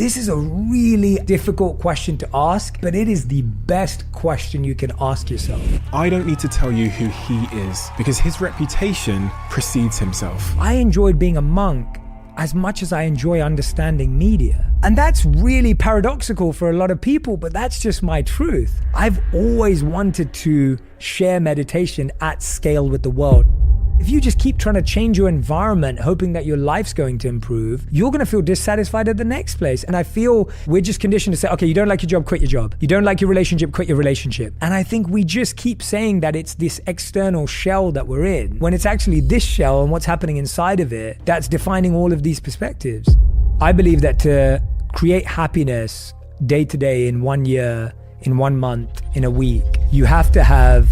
This is a really difficult question to ask, but it is the best question you can ask yourself. I don't need to tell you who he is because his reputation precedes himself. I enjoyed being a monk as much as I enjoy understanding media. And that's really paradoxical for a lot of people, but that's just my truth. I've always wanted to share meditation at scale with the world. If you just keep trying to change your environment, hoping that your life's going to improve, you're going to feel dissatisfied at the next place. And I feel we're just conditioned to say, okay, you don't like your job, quit your job. You don't like your relationship, quit your relationship. And I think we just keep saying that it's this external shell that we're in, when it's actually this shell and what's happening inside of it that's defining all of these perspectives. I believe that to create happiness day to day, in 1 year, in 1 month, in a week, you have to have...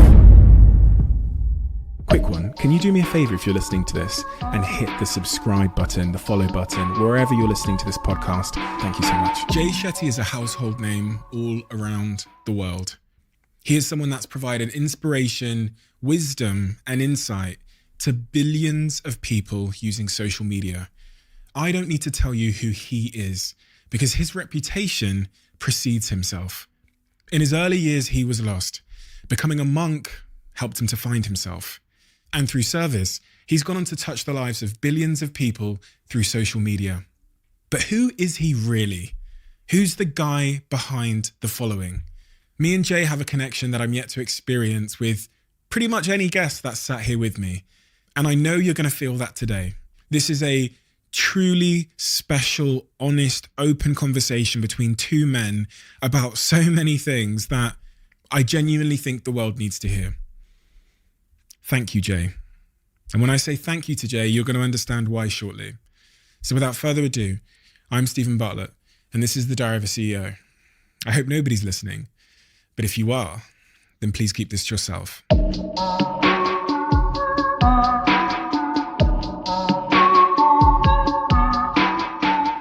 Quick one, can you do me a favor if you're listening to this and hit the subscribe button, the follow button, wherever you're listening to this podcast? Thank you so much. Jay Shetty is a household name all around the world. He is someone that's provided inspiration, wisdom, and insight to billions of people using social media. I don't need to tell you who he is because his reputation precedes himself. In his early years, he was lost. Becoming a monk helped him to find himself. And through service, he's gone on to touch the lives of billions of people through social media. But who is he really? Who's the guy behind the following? Me and Jay have a connection that I'm yet to experience with pretty much any guest that's sat here with me. And I know you're going to feel that today. This is a truly special, honest, open conversation between two men about so many things that I genuinely think the world needs to hear. Thank you, Jay. And when I say thank you to Jay, you're going to understand why shortly. So without further ado, I'm Stephen Bartlett, and this is the Diary of a CEO. I hope nobody's listening, but if you are, then please keep this to yourself.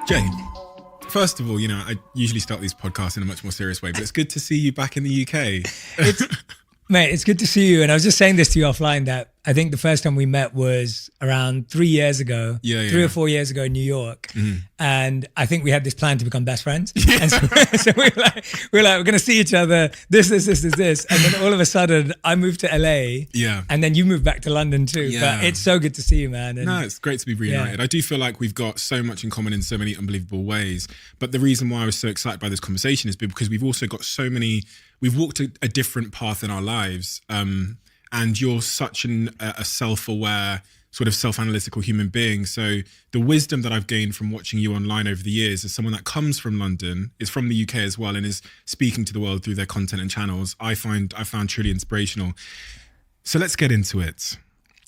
Jay, first of all, I usually start these podcasts in a much more serious way, but it's good to see you back in the UK. Mate, it's good to see you. And I was just saying this to you offline that I think the first time we met was around 3 years ago, 3 or 4 years ago in New York. Mm-hmm. And I think we had this plan to become best friends. Yeah. And so we're going to see each other, this. And then all of a sudden I moved to LA. Yeah. And then you moved back to London too. Yeah. But it's so good to see you, man. And no, it's great to be reunited. Yeah. I do feel like we've got so much in common in so many unbelievable ways. But the reason why I was so excited by this conversation is because we've also got we've walked a different path in our lives. And you're such a self-aware, sort of self-analytical human being. So the wisdom that I've gained from watching you online over the years as someone that comes from London, is from the UK as well, and is speaking to the world through their content and channels, I found truly inspirational. So let's get into it.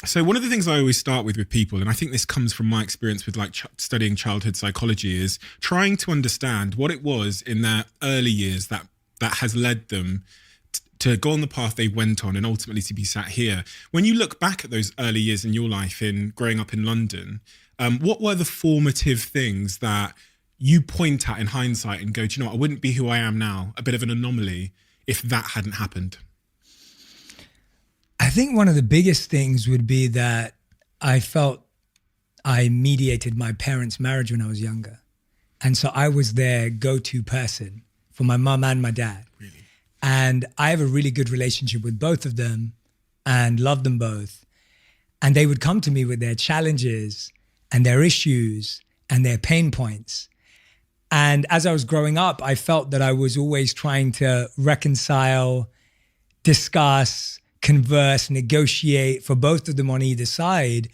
So one of the things I always start with people, and I think this comes from my experience with studying childhood psychology, is trying to understand what it was in their early years that has led them to go on the path they went on and ultimately to be sat here. When you look back at those early years in your life in growing up in London, what were the formative things that you point at in hindsight and go, do you know what, I wouldn't be who I am now, a bit of an anomaly, if that hadn't happened? I think one of the biggest things would be that I felt I mediated my parents' marriage when I was younger. And so I was their go-to person for my mum and my dad. Really? And I have a really good relationship with both of them and love them both. And they would come to me with their challenges and their issues and their pain points. And as I was growing up, I felt that I was always trying to reconcile, discuss, converse, negotiate for both of them on either side.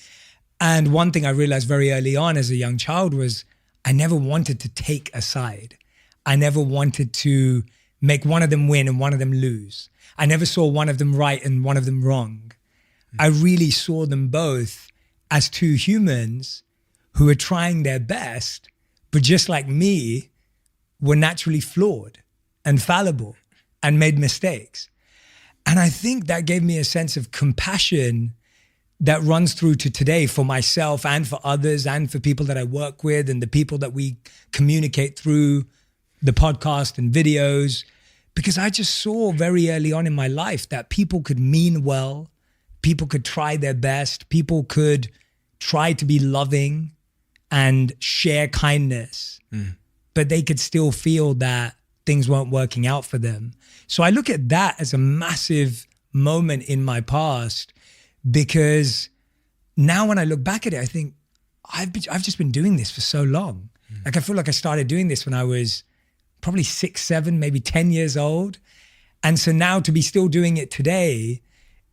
And one thing I realized very early on as a young child was I never wanted to take a side. I never wanted to make one of them win and one of them lose. I never saw one of them right and one of them wrong. I really saw them both as two humans who were trying their best, but just like me, were naturally flawed and fallible and made mistakes. And I think that gave me a sense of compassion that runs through to today for myself and for others and for people that I work with and the people that we communicate through the podcast and videos, because I just saw very early on in my life that people could mean well, people could try their best, people could try to be loving and share kindness. but they could still feel that things weren't working out for them. So I look at that as a massive moment in my past, because now when I look back at it, I think I've just been doing this for so long. Like I feel like I started doing this when I was probably 6, 7, maybe 10 years old. And so now to be still doing it today,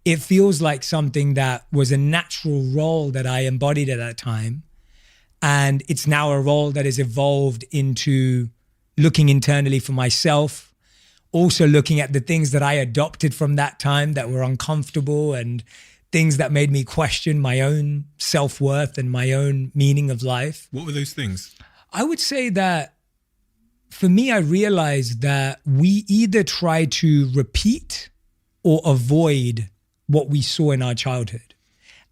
it feels like something that was a natural role that I embodied at that time. And it's now a role that has evolved into looking internally for myself, also looking at the things that I adopted from that time that were uncomfortable and things that made me question my own self-worth and my own meaning of life. What were those things? I would say that for me, I realized that we either try to repeat or avoid what we saw in our childhood.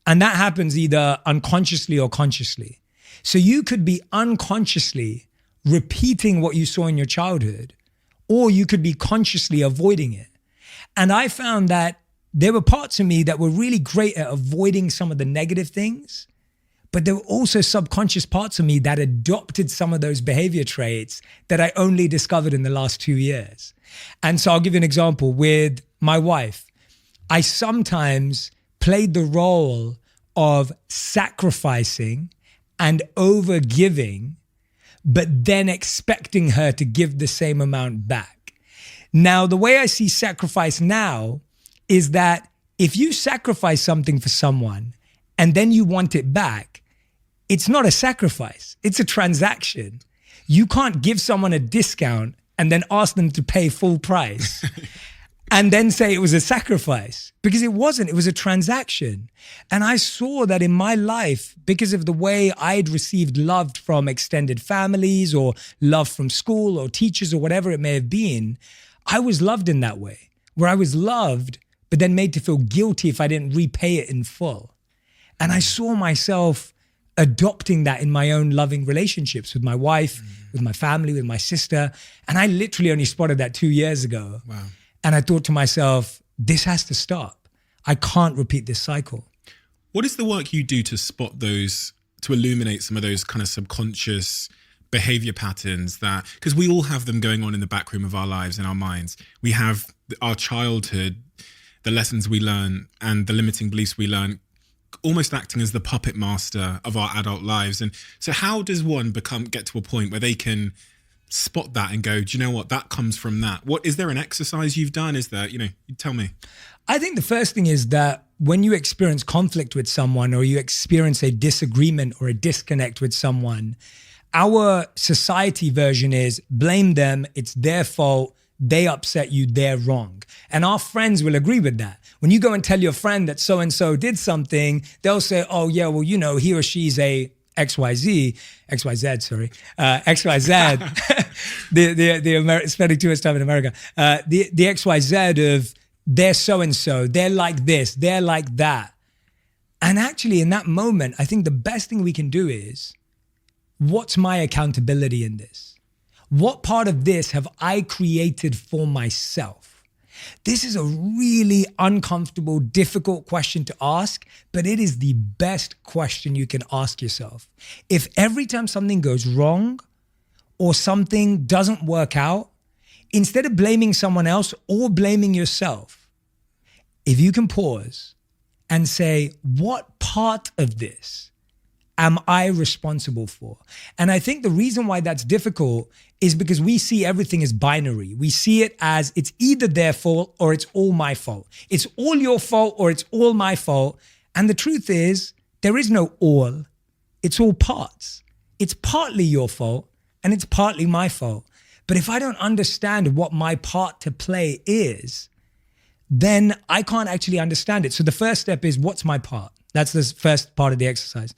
And that happens either unconsciously or consciously. So you could be unconsciously repeating what you saw in your childhood, or you could be consciously avoiding it. And I found that there were parts of me that were really great at avoiding some of the negative things, but there were also subconscious parts of me that adopted some of those behavior traits that I only discovered in the last 2 years. And so I'll give you an example with my wife. I sometimes played the role of sacrificing and over-giving, but then expecting her to give the same amount back. Now, the way I see sacrifice now is that if you sacrifice something for someone and then you want it back, it's not a sacrifice, it's a transaction. You can't give someone a discount and then ask them to pay full price and then say it was a sacrifice, because it wasn't, it was a transaction. And I saw that in my life, because of the way I'd received love from extended families or love from school or teachers or whatever it may have been, I was loved in that way, where I was loved, but then made to feel guilty if I didn't repay it in full. And I saw myself adopting that in my own loving relationships with my wife, with my family, with my sister. And I literally only spotted that 2 years ago. Wow. And I thought to myself, this has to stop. I can't repeat this cycle. What is the work you do to spot those, to illuminate some of those kind of subconscious behavior patterns that, because we all have them going on in the back room of our lives, in our minds. We have our childhood, the lessons we learn and the limiting beliefs we learn, almost acting as the puppet master of our adult lives. And so how does one get to a point where they can spot that and go, do you know what, that comes from that? What, is there an exercise you've done? Is there, you tell me. I think the first thing is that when you experience conflict with someone, or you experience a disagreement or a disconnect with someone, our society version is blame them, it's their fault, they upset you, they're wrong. And our friends will agree with that. When you go and tell your friend that so-and-so did something, they'll say, oh yeah, well, he or she's a XYZ, spending too much time in America, the XYZ of they're so-and-so, they're like this, they're like that. And actually in that moment, I think the best thing we can do is, what's my accountability in this? What part of this have I created for myself? This is a really uncomfortable, difficult question to ask, but it is the best question you can ask yourself. If every time something goes wrong or something doesn't work out, instead of blaming someone else or blaming yourself, if you can pause and say, what part of this am I responsible for? And I think the reason why that's difficult is because we see everything as binary. We see it as it's either their fault or it's all my fault. It's all your fault or it's all my fault. And the truth is, there is no all. It's all parts. It's partly your fault and it's partly my fault. But if I don't understand what my part to play is, then I can't actually understand it. So the first step is, what's my part? That's the first part of the exercise.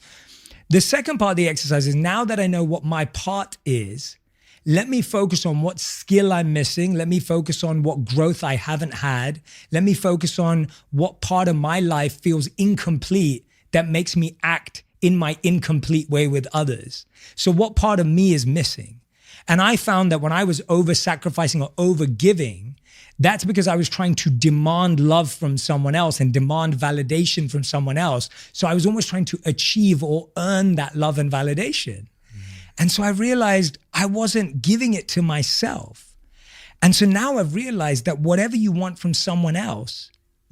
The second part of the exercise is, now that I know what my part is, let me focus on what skill I'm missing. Let me focus on what growth I haven't had. Let me focus on what part of my life feels incomplete that makes me act in my incomplete way with others. So what part of me is missing? And I found that when I was over-sacrificing or over-giving, that's because I was trying to demand love from someone else and demand validation from someone else. So I was almost trying to achieve or earn that love and validation. And so I realized I wasn't giving it to myself. And so now I've realized that whatever you want from someone else,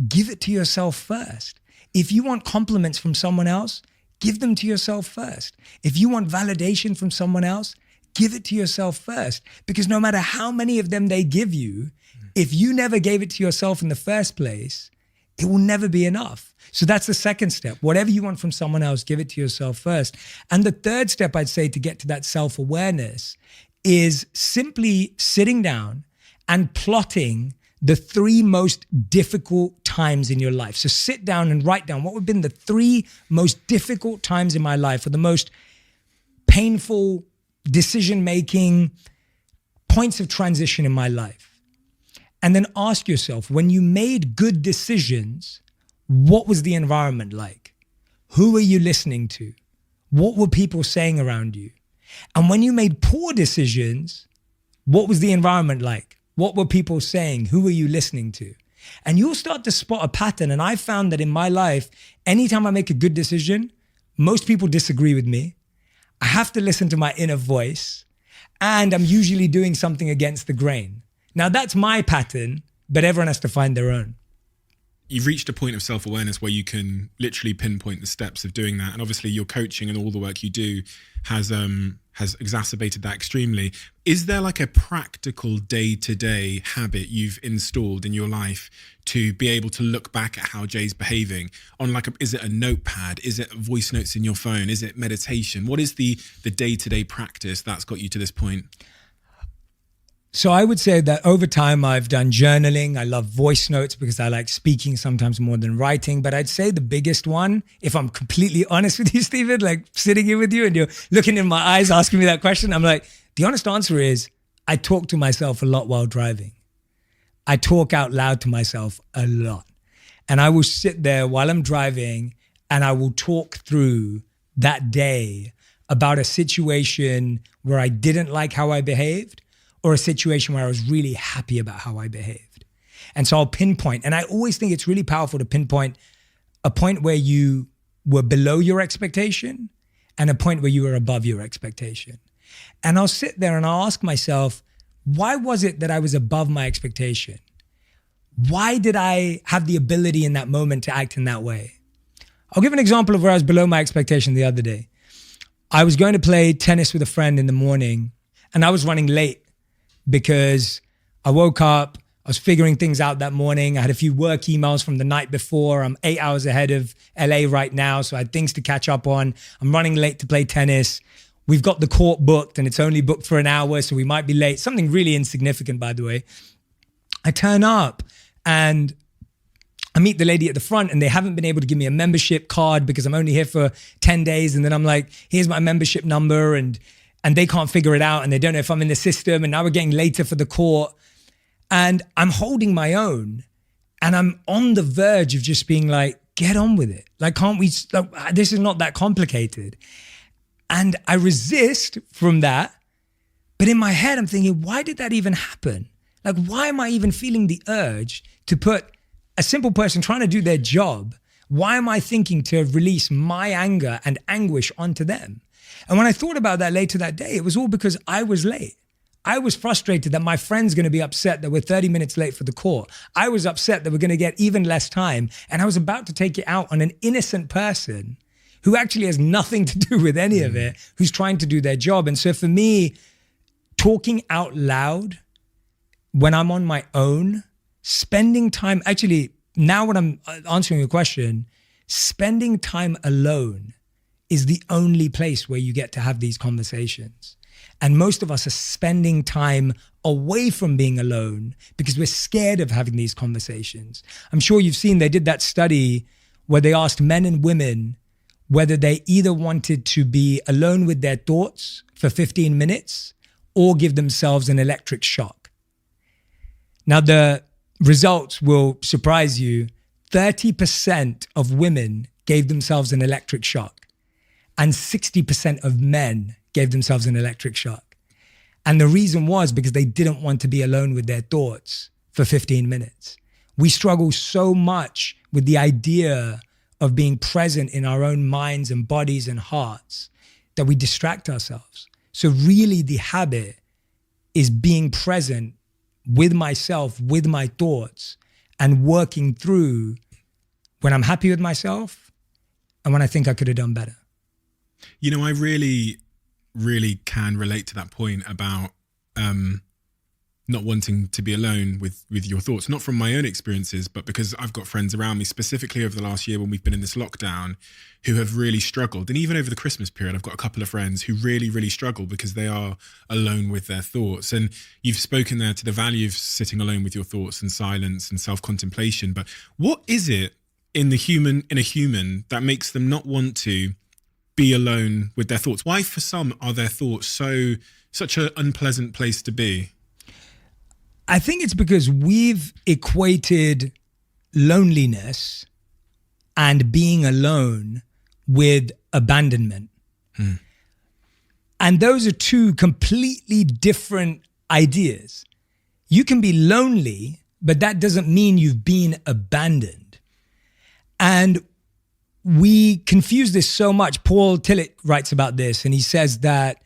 give it to yourself first. If you want compliments from someone else, give them to yourself first. If you want validation from someone else, give it to yourself first. Because no matter how many of them they give you, if you never gave it to yourself in the first place, it will never be enough. So that's the second step. Whatever you want from someone else, give it to yourself first. And the third step I'd say to get to that self-awareness is simply sitting down and plotting the 3 most difficult times in your life. So sit down and write down what have been the 3 most difficult times in my life, or the most painful decision-making points of transition in my life. And then ask yourself, when you made good decisions, what was the environment like? Who were you listening to? What were people saying around you? And when you made poor decisions, what was the environment like? What were people saying? Who were you listening to? And you'll start to spot a pattern. And I found that in my life, anytime I make a good decision, most people disagree with me. I have to listen to my inner voice, and I'm usually doing something against the grain. Now that's my pattern, but everyone has to find their own. You've reached a point of self-awareness where you can literally pinpoint the steps of doing that. And obviously your coaching and all the work you do has exacerbated that extremely. Is there like a practical day-to-day habit you've installed in your life to be able to look back at how Jay's behaving on is it a notepad? Is it voice notes in your phone? Is it meditation? What is the day-to-day practice that's got you to this point? So I would say that over time I've done journaling. I love voice notes because I like speaking sometimes more than writing. But I'd say the biggest one, if I'm completely honest with you, Stephen, like sitting here with you and you're looking in my eyes, asking me that question, I'm like, the honest answer is I talk to myself a lot while driving. I talk out loud to myself a lot. And I will sit there while I'm driving and I will talk through that day about a situation where I didn't like how I behaved, or a situation where I was really happy about how I behaved. And so I'll pinpoint. And I always think it's really powerful to pinpoint a point where you were below your expectation and a point where you were above your expectation. And I'll sit there and I'll ask myself, why was it that I was above my expectation? Why did I have the ability in that moment to act in that way? I'll give an example of where I was below my expectation the other day. I was going to play tennis with a friend in the morning and I was running late, because I woke up, I was figuring things out that morning. I had a few work emails from the night before. I'm 8 hours ahead of LA right now, so I had things to catch up on. I'm running late to play tennis. We've got the court booked and it's only booked for an hour, so we might be late. Something really insignificant, by the way. I turn up and I meet the lady at the front and they haven't been able to give me a membership card because I'm only here for 10 days. And then I'm like, here's my membership number, and they can't figure it out and they don't know if I'm in the system, and now we're getting later for the court. And I'm holding my own and I'm on the verge of just being like, get on with it. Like, can't we, like, this is not that complicated. And I resist from that. But in my head, I'm thinking, why did that even happen? Like, why am I even feeling the urge to put a simple person trying to do their job? Why am I thinking to release my anger and anguish onto them? And when I thought about that later that day, it was all because I was late. I was frustrated that my friend's going to be upset that we're 30 minutes late for the court. I was upset that we're going to get even less time. And I was about to take it out on an innocent person who actually has nothing to do with any of it, who's trying to do their job. And so for me, talking out loud when I'm on my own, spending time, actually, now when I'm answering your question, spending time alone is the only place where you get to have these conversations. And most of us are spending time away from being alone because we're scared of having these conversations. I'm sure you've seen, they did that study where they asked men and women whether they either wanted to be alone with their thoughts for 15 minutes or give themselves an electric shock. Now, the results will surprise you. 30% of women gave themselves an electric shock, and 60% of men gave themselves an electric shock. And the reason was because they didn't want to be alone with their thoughts for 15 minutes. We struggle so much with the idea of being present in our own minds and bodies and hearts that we distract ourselves. So really the habit is being present with myself, with my thoughts, and working through when I'm happy with myself and when I think I could have done better. You know, I really, really can relate to that point about not wanting to be alone with your thoughts, not from my own experiences, but because I've got friends around me, specifically over the last year when we've been in this lockdown, who have really struggled. And even over the Christmas period, I've got a couple of friends who really, really struggle because they are alone with their thoughts. And you've spoken there to the value of sitting alone with your thoughts and silence and self-contemplation. But what is it in a human that makes them not want to be alone with their thoughts? Why for some are their thoughts such an unpleasant place to be? I think it's because we've equated loneliness and being alone with abandonment. And those are two completely different ideas. You can be lonely, but that doesn't mean you've been abandoned. And we confuse this so much. Paul Tillich writes about this, and he says that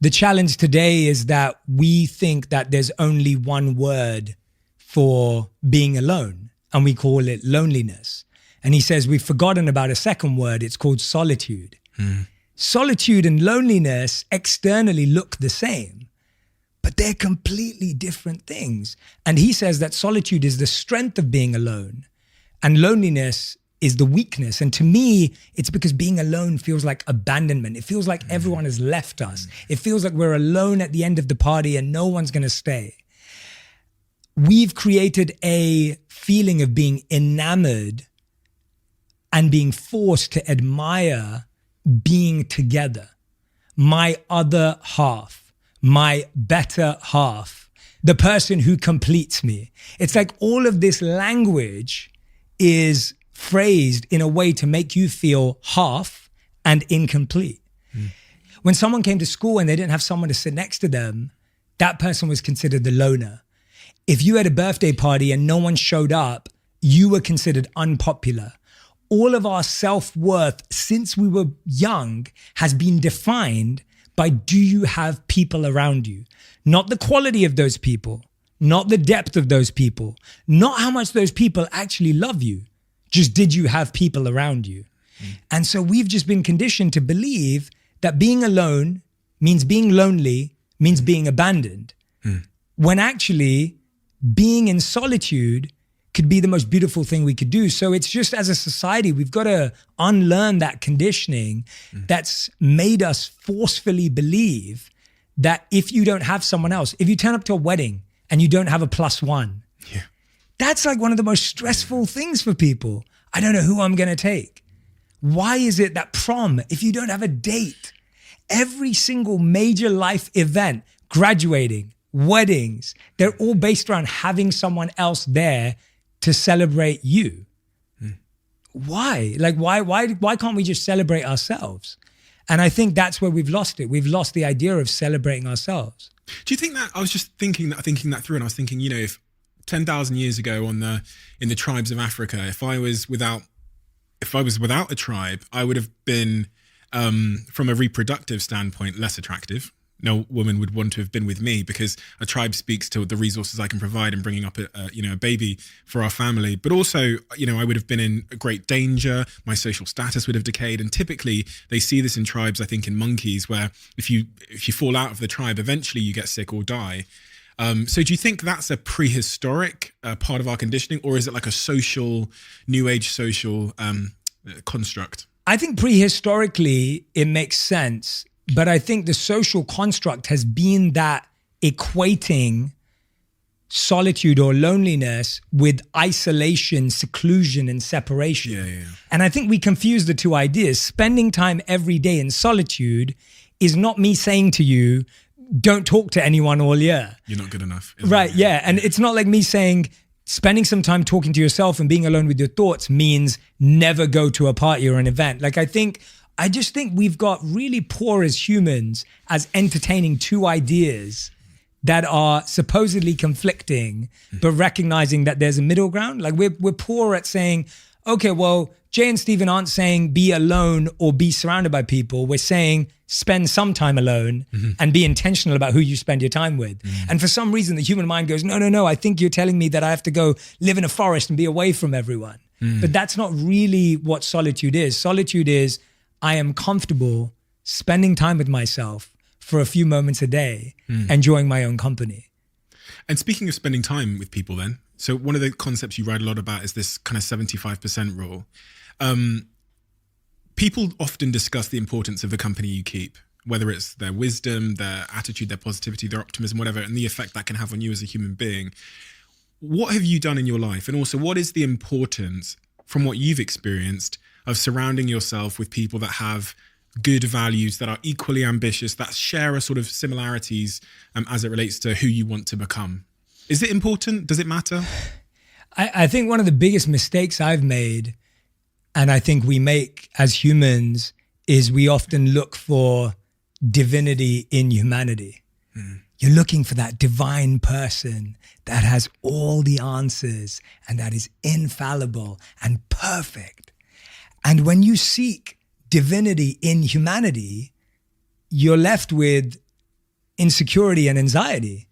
the challenge today is that we think that there's only one word for being alone, and we call it loneliness. And he says we've forgotten about a second word. It's called solitude. Solitude and loneliness externally look the same, but they're completely different things. And he says that solitude is the strength of being alone, and loneliness is the weakness. And to me, it's because being alone feels like abandonment. It feels like everyone has left us. It feels like we're alone at the end of the party and no one's going to stay. We've created a feeling of being enamored and being forced to admire being together. My other half, my better half, the person who completes me. It's like all of this language is phrased in a way to make you feel half and incomplete. When someone came to school and they didn't have someone to sit next to them, that person was considered the loner. If you had a birthday party and no one showed up, you were considered unpopular. All of our self-worth since we were young has been defined by, do you have people around you? Not the quality of those people, not the depth of those people, not how much those people actually love you. Just, did you have people around you? And so we've just been conditioned to believe that being alone means being lonely, means being abandoned. When actually being in solitude could be the most beautiful thing we could do. So it's just, as a society, we've got to unlearn that conditioning that's made us forcefully believe that if you don't have someone else, if you turn up to a wedding and you don't have a +1, that's like one of the most stressful things for people. I don't know who I'm going to take. Why is it that prom, if you don't have a date, every single major life event, graduating, weddings, they're all based around having someone else there to celebrate you? Why? Like, why can't we just celebrate ourselves? And I think that's where we've lost it. We've lost the idea of celebrating ourselves. Do you think that, I was just thinking that through, and I was thinking, you know, if 10,000 years ago in the tribes of Africa, if I was without a tribe, I would have been, from a reproductive standpoint, less attractive. No woman would want to have been with me because a tribe speaks to the resources I can provide in bringing up a baby for our family. But also, you know, I would have been in great danger. My social status would have decayed. And typically they see this in tribes, I think in monkeys, where if you fall out of the tribe, eventually you get sick or die. So do you think that's a prehistoric part of our conditioning, or is it like a social, new age social construct? I think prehistorically it makes sense, but I think the social construct has been that equating solitude or loneliness with isolation, seclusion, and separation. And I think we confuse the two ideas. Spending time every day in solitude is not me saying to you, don't talk to anyone all year. You're not good enough. Right, yeah. And it's not like me saying spending some time talking to yourself and being alone with your thoughts means never go to a party or an event. Like, I just think we've got really poor as humans as entertaining two ideas that are supposedly conflicting, but recognizing that there's a middle ground. Like we're poor at saying, okay, well, Jay and Stephen aren't saying be alone or be surrounded by people. We're saying spend some time alone and be intentional about who you spend your time with. And for some reason, the human mind goes, no, I think you're telling me that I have to go live in a forest and be away from everyone. But that's not really what solitude is. Solitude is I am comfortable spending time with myself for a few moments a day, enjoying my own company. And speaking of spending time with people then, so one of the concepts you write a lot about is this kind of 75% rule. People often discuss the importance of the company you keep, whether it's their wisdom, their attitude, their positivity, their optimism, whatever, and the effect that can have on you as a human being. What have you done in your life? And also, what is the importance, from what you've experienced, of surrounding yourself with people that have good values, that are equally ambitious, that share a sort of similarities as it relates to who you want to become? Is it important? Does it matter? I think one of the biggest mistakes I've made, and I think we make as humans, is we often look for divinity in humanity. You're looking for that divine person that has all the answers and that is infallible and perfect. And when you seek divinity in humanity, you're left with insecurity and anxiety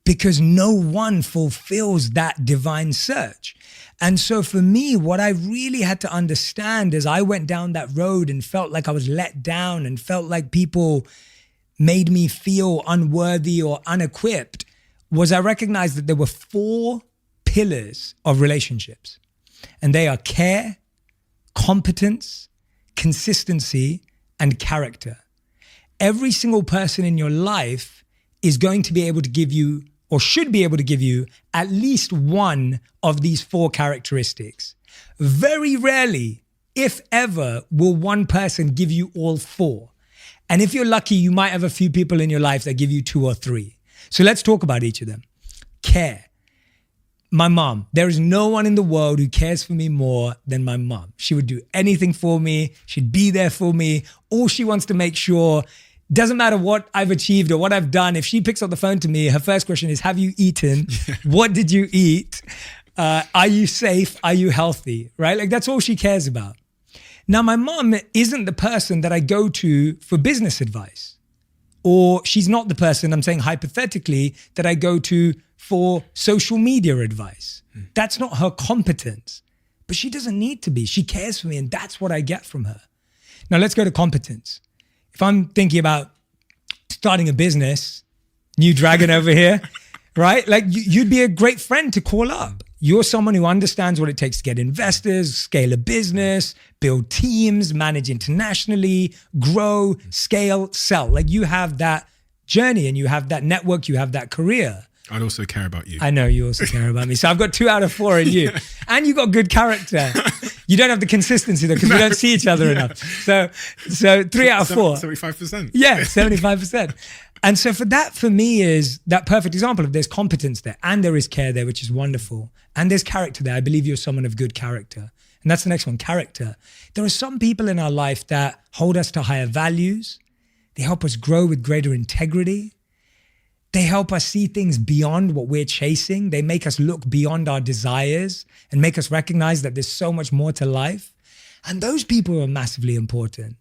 because no one fulfills that divine search. And so for me, what I really had to understand as I went down that road and felt like I was let down and felt like people made me feel unworthy or unequipped was I recognized that there were 4 pillars of relationships. And they are care, competence, consistency, and character. Every single person in your life is going to be able to give you, or should be able to give you, at least one of these 4 characteristics. Very rarely, if ever, will one person give you all 4. And if you're lucky, you might have a few people in your life that give you 2 or 3. So let's talk about each of them. Care. My mom. There is no one in the world who cares for me more than my mom. She would do anything for me. She'd be there for me. All she wants to make sure, doesn't matter what I've achieved or what I've done. If she picks up the phone to me, her first question is, have you eaten? What did you eat? Are you safe? Are you healthy? Right? Like that's all she cares about. Now, my mom isn't the person that I go to for business advice, or she's not the person, I'm saying hypothetically, that I go to for social media advice. That's not her competence, but she doesn't need to be. She cares for me, and that's what I get from her. Now, let's go to competence. If I'm thinking about starting a business, new dragon over here, right? Like you'd be a great friend to call up. You're someone who understands what it takes to get investors, scale a business, build teams, manage internationally, grow, scale, sell. Like you have that journey and you have that network, you have that career. I'd also care about you. I know you also care about me. So I've got 2 out of 4 in you. And you got good character. You don't have the consistency though, because we don't see each other enough. So 3 out of 4. 75%. Yeah, 75%. And so for me is that perfect example of there's competence there and there is care there, which is wonderful. And there's character there. I believe you're someone of good character. And that's the next one, character. There are some people in our life that hold us to higher values. They help us grow with greater integrity. They help us see things beyond what we're chasing. They make us look beyond our desires and make us recognize that there's so much more to life. And those people are massively important.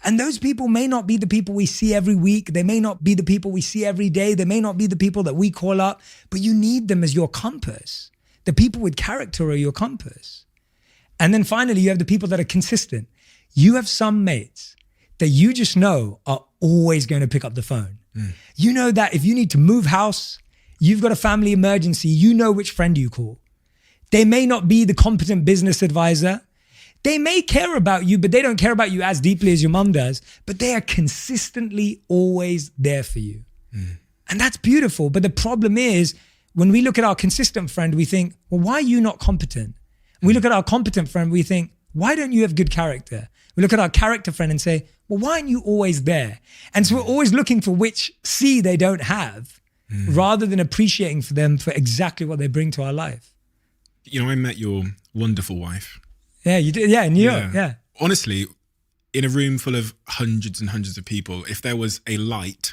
And those people may not be the people we see every week. They may not be the people we see every day. They may not be the people that we call up, but you need them as your compass. The people with character are your compass. And then finally, you have the people that are consistent. You have some mates that you just know are always going to pick up the phone. You know that if you need to move house, you've got a family emergency, you know which friend you call. They may not be the competent business advisor. They may care about you, but they don't care about you as deeply as your mom does, but they are consistently always there for you. And that's beautiful. But the problem is when we look at our consistent friend, we think, well, why are you not competent? We look at our competent friend, we think, why don't you have good character? We look at our character friend and say, well, why aren't you always there? And so we're always looking for which C they don't have rather than appreciating for them for exactly what they bring to our life. You know, I met your wonderful wife. Yeah, you did. Yeah, in New York. Yeah. Honestly, in a room full of hundreds and hundreds of people, if there was a light,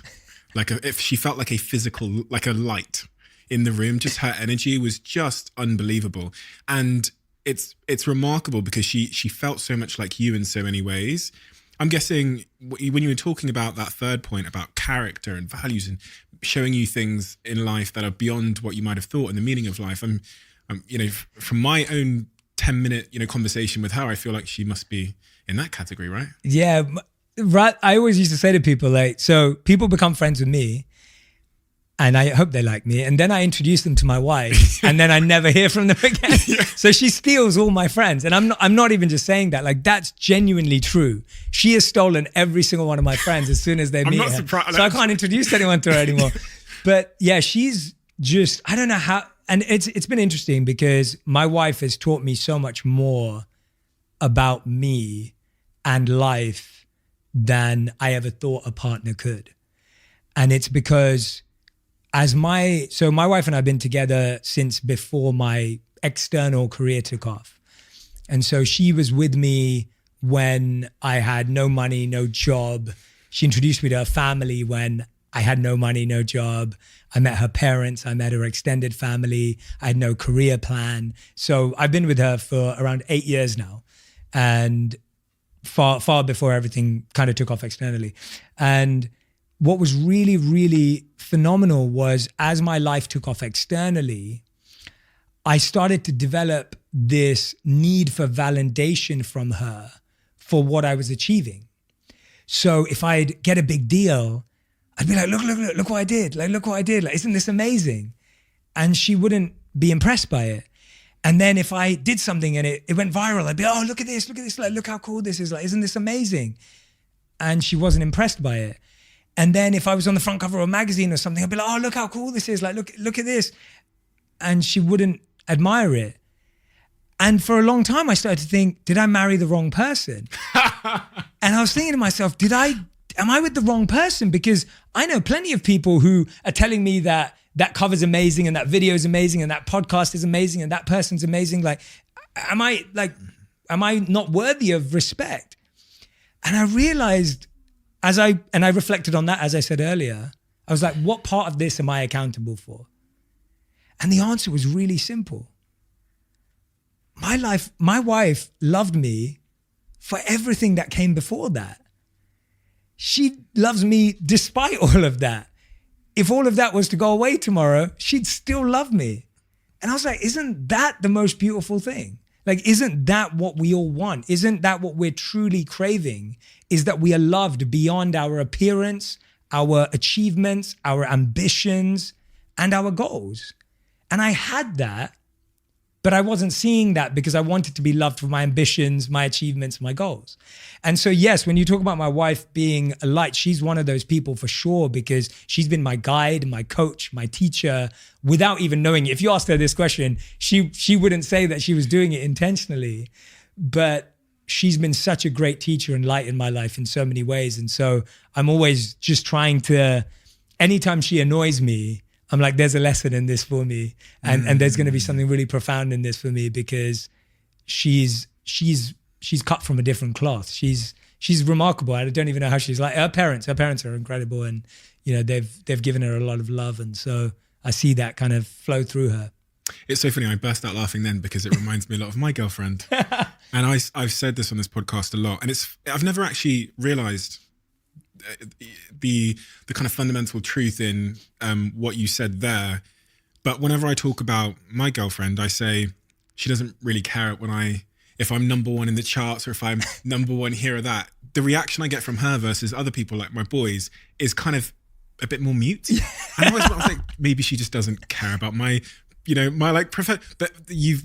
if she felt like a physical, like a light in the room, just her energy was just unbelievable. And it's remarkable because she felt so much like you in so many ways. I'm guessing when you were talking about that third point about character and values and showing you things in life that are beyond what you might have thought and the meaning of life, I'm from my own 10-minute, conversation with her, I feel like she must be in that category, right? Yeah. Right. I always used to say to people, like, so people become friends with me and I hope they like me. And then I introduce them to my wife and then I never hear from them again. Yeah. So she steals all my friends. And I'm not even just saying that, like, that's genuinely true. She has stolen every single one of my friends as soon as they meet her. Surprised. So I can't introduce anyone to her anymore. But yeah, she's just, I don't know how, and it's been interesting because my wife has taught me so much more about me and life than I ever thought a partner could. And it's because my wife and I have been together since before my external career took off. And so she was with me when I had no money, no job. She introduced me to her family when I had no money, no job. I met her parents, I met her extended family. I had no career plan. So I've been with her for around 8 years now, and far before everything kind of took off externally. And what was really, really phenomenal was as my life took off externally, I started to develop this need for validation from her for what I was achieving. So if I'd get a big deal, I'd be like, look what I did. Like, look what I did. Like, isn't this amazing? And she wouldn't be impressed by it. And then if I did something and it went viral, I'd be, oh, look at this. Like, look how cool this is. Like, isn't this amazing? And she wasn't impressed by it. And then if I was on the front cover of a magazine or something, I'd be like, oh, look how cool this is. Like, look at this. And she wouldn't admire it. And for a long time, I started to think, did I marry the wrong person? And I was thinking to myself, am I with the wrong person? Because I know plenty of people who are telling me that cover's amazing and that video is amazing and that podcast is amazing and that person's amazing. Like, am I not worthy of respect? And I realized I reflected on that, as I said earlier, I was like, what part of this am I accountable for? And the answer was really simple. My wife loved me for everything that came before that. She loves me despite all of that. If all of that was to go away tomorrow, she'd still love me. And I was like, isn't that the most beautiful thing? Like, isn't that what we all want? Isn't that what we're truly craving? Is that we are loved beyond our appearance, our achievements, our ambitions, and our goals. And I had that, but I wasn't seeing that because I wanted to be loved for my ambitions, my achievements, my goals. And so, yes, when you talk about my wife being a light, she's one of those people for sure, because she's been my guide, my coach, my teacher, without even knowing it. If you asked her this question, she wouldn't say that she was doing it intentionally, but she's been such a great teacher and light in my life in so many ways. And so I'm always just trying to, anytime she annoys me, I'm like, there's a lesson in this for me. And there's going to be something really profound in this for me, because she's cut from a different cloth. She's remarkable. I don't even know how she's like. Her parents are incredible. And, they've given her a lot of love. And so I see that kind of flow through her. It's so funny. I burst out laughing then because it reminds me a lot of my girlfriend. And I've said this on this podcast a lot. And I've never actually realized the kind of fundamental truth in what you said there. But whenever I talk about my girlfriend, I say she doesn't really care if I'm number one in the charts or if I'm number one here or that. The reaction I get from her versus other people like my boys is kind of a bit more mute. And I was like, maybe she just doesn't care about my like prefer. But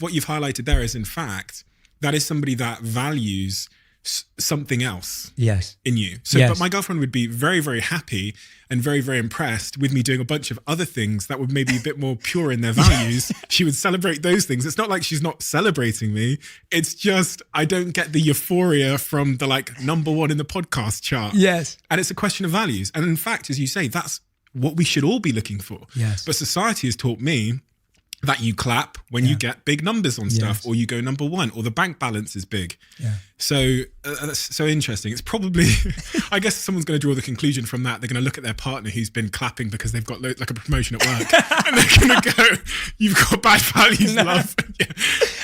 what you've highlighted there is, in fact, that is somebody that values something else in you. So, But my girlfriend would be very, very happy and very, very impressed with me doing a bunch of other things that would maybe a bit more pure in their values. She would celebrate those things. It's not like she's not celebrating me. It's just, I don't get the euphoria from the like number one in the podcast chart. Yes. And it's a question of values. And in fact, as you say, that's what we should all be looking for. Yes. But society has taught me that you clap when you get big numbers on stuff, Yes. or you go number one, or the bank balance is big. Yeah. So that's so interesting. It's probably, I guess someone's going to draw the conclusion from that. They're going to look at their partner who's been clapping because they've got like a promotion at work, and they're going to go, "You've got bad values, love." Yeah.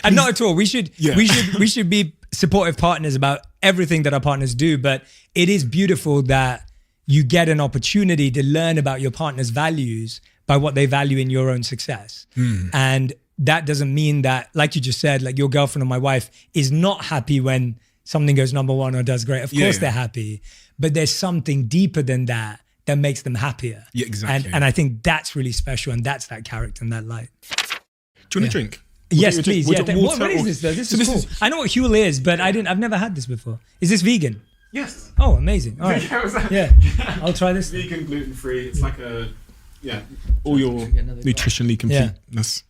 And not at all. We should be supportive partners about everything that our partners do. But it is beautiful that you get an opportunity to learn about your partner's values by what they value in your own success. And that doesn't mean that, like you just said, like your girlfriend or my wife is not happy when something goes number one or does great. Of course they're happy, but there's something deeper than that that makes them happier. Yeah, exactly. And I think that's really special, and that's that character and that light. Do you want a drink? Yes, please. What is this though? This is cool. I know what Huel is, but I've never had this before. Is this vegan? Yes. Oh, amazing. All right. Yeah. I'll try this. Vegan, gluten-free. It's like all your nutritionally completeness.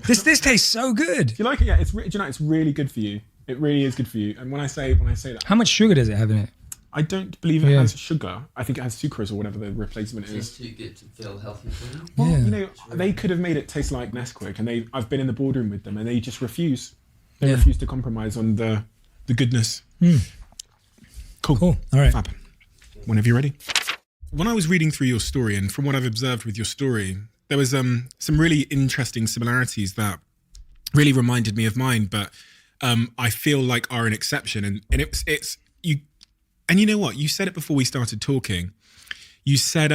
This tastes so good. Do you like it? Yeah, it's really good for you. It really is good for you. And when I say that, How much sugar does it have in it? I don't believe it has sugar. I think it has sucrose or whatever the replacement is. It's too good to feel healthy for you. Well, you know, they could have made it taste like Nesquik, and I've been in the boardroom with them, and they just refuse. They refuse to compromise on the goodness. Cool. All right. Fab. Whenever you're ready. When I was reading through your story, and from what I've observed with your story, there was some really interesting similarities that really reminded me of mine, but I feel like are an exception. And it's you. And you know what? You said it before we started talking. You said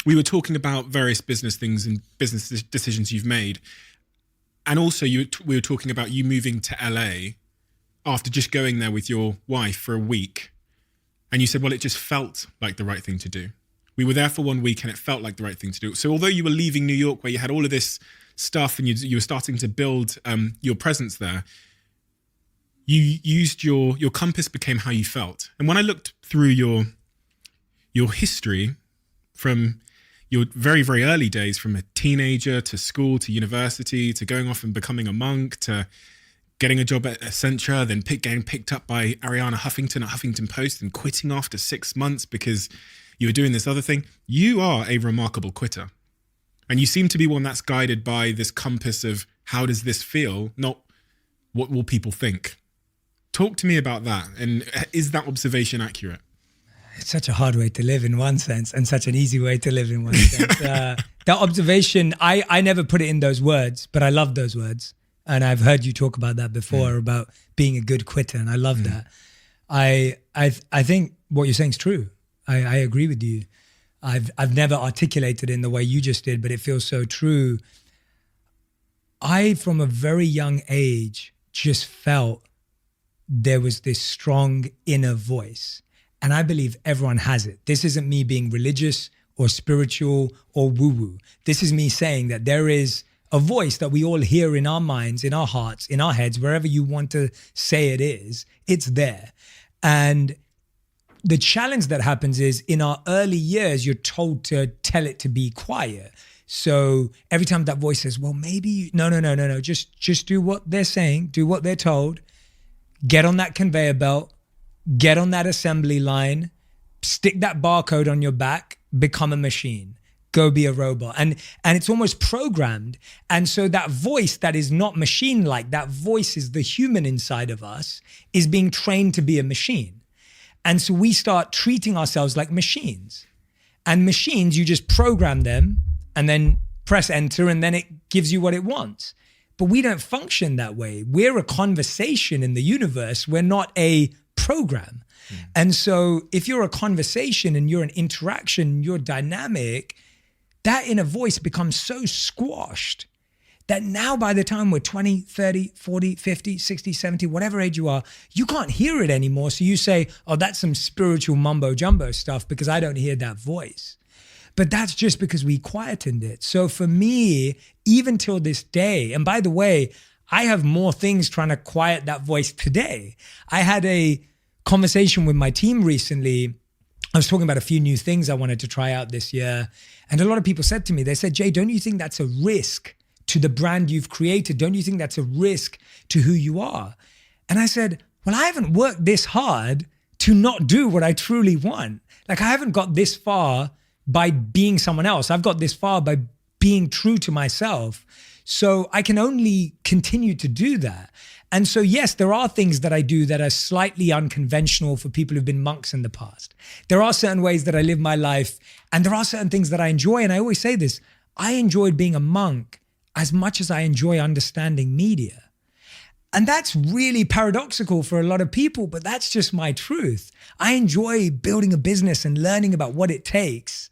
we were talking about various business things and business decisions you've made, and also we were talking about you moving to LA after just going there with your wife for a week. And you said, well, it just felt like the right thing to do. We were there for 1 week and it felt like the right thing to do. So although you were leaving New York where you had all of this stuff and you were starting to build your presence there, you used your compass became how you felt. And when I looked through your history from your very, very early days, from a teenager to school to university to going off and becoming a monk to getting a job at Accenture, then getting picked up by Ariana Huffington at Huffington Post and quitting after 6 months because you were doing this other thing. You are a remarkable quitter. And you seem to be one that's guided by this compass of how does this feel, not what will people think. Talk to me about that. And is that observation accurate? It's such a hard way to live in one sense and such an easy way to live in one sense. That observation, I never put it in those words, but I love those words. And I've heard you talk about that before, about being a good quitter, and I love that. I think what you're saying is true. I agree with you. I've never articulated it in the way you just did, but it feels so true. I, from a very young age, just felt there was this strong inner voice. And I believe everyone has it. This isn't me being religious or spiritual or woo-woo. This is me saying that there is a voice that we all hear in our minds, in our hearts, in our heads, wherever you want to say it is, it's there. And the challenge that happens is in our early years, you're told to tell it to be quiet. So every time that voice says, well, maybe, no, just do what they're saying, do what they're told, get on that conveyor belt, get on that assembly line, stick that barcode on your back, become a machine. Go be a robot. And it's almost programmed. And so that voice that is not machine-like, that voice is the human inside of us, is being trained to be a machine. And so we start treating ourselves like machines. And machines, you just program them and then press enter and then it gives you what it wants. But we don't function that way. We're a conversation in the universe. We're not a program. And so if you're a conversation and you're an interaction, you're dynamic, that inner voice becomes so squashed that now by the time we're 20, 30, 40, 50, 60, 70, whatever age you are, you can't hear it anymore. So you say, oh, that's some spiritual mumbo jumbo stuff because I don't hear that voice. But that's just because we quietened it. So for me, even till this day, and by the way, I have more things trying to quiet that voice today. I had a conversation with my team recently. I was talking about a few new things I wanted to try out this year. And a lot of people said to me, they said, Jay, don't you think that's a risk to the brand you've created? Don't you think that's a risk to who you are? And I said, well, I haven't worked this hard to not do what I truly want. Like I haven't got this far by being someone else. I've got this far by being true to myself. So I can only continue to do that. And so, yes, there are things that I do that are slightly unconventional for people who've been monks in the past. There are certain ways that I live my life, and there are certain things that I enjoy. And I always say this, I enjoyed being a monk as much as I enjoy understanding media. And that's really paradoxical for a lot of people, but that's just my truth. I enjoy building a business and learning about what it takes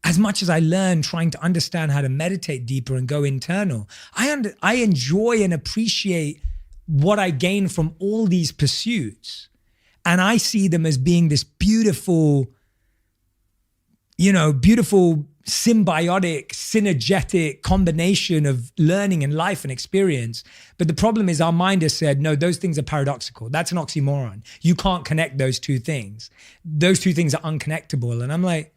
as much as I learn trying to understand how to meditate deeper and go internal. I enjoy and appreciate what I gain from all these pursuits. And I see them as being this beautiful, beautiful symbiotic, synergetic combination of learning and life and experience. But the problem is our mind has said, no, those things are paradoxical. That's an oxymoron. You can't connect those two things. Those two things are unconnectable. And I'm like,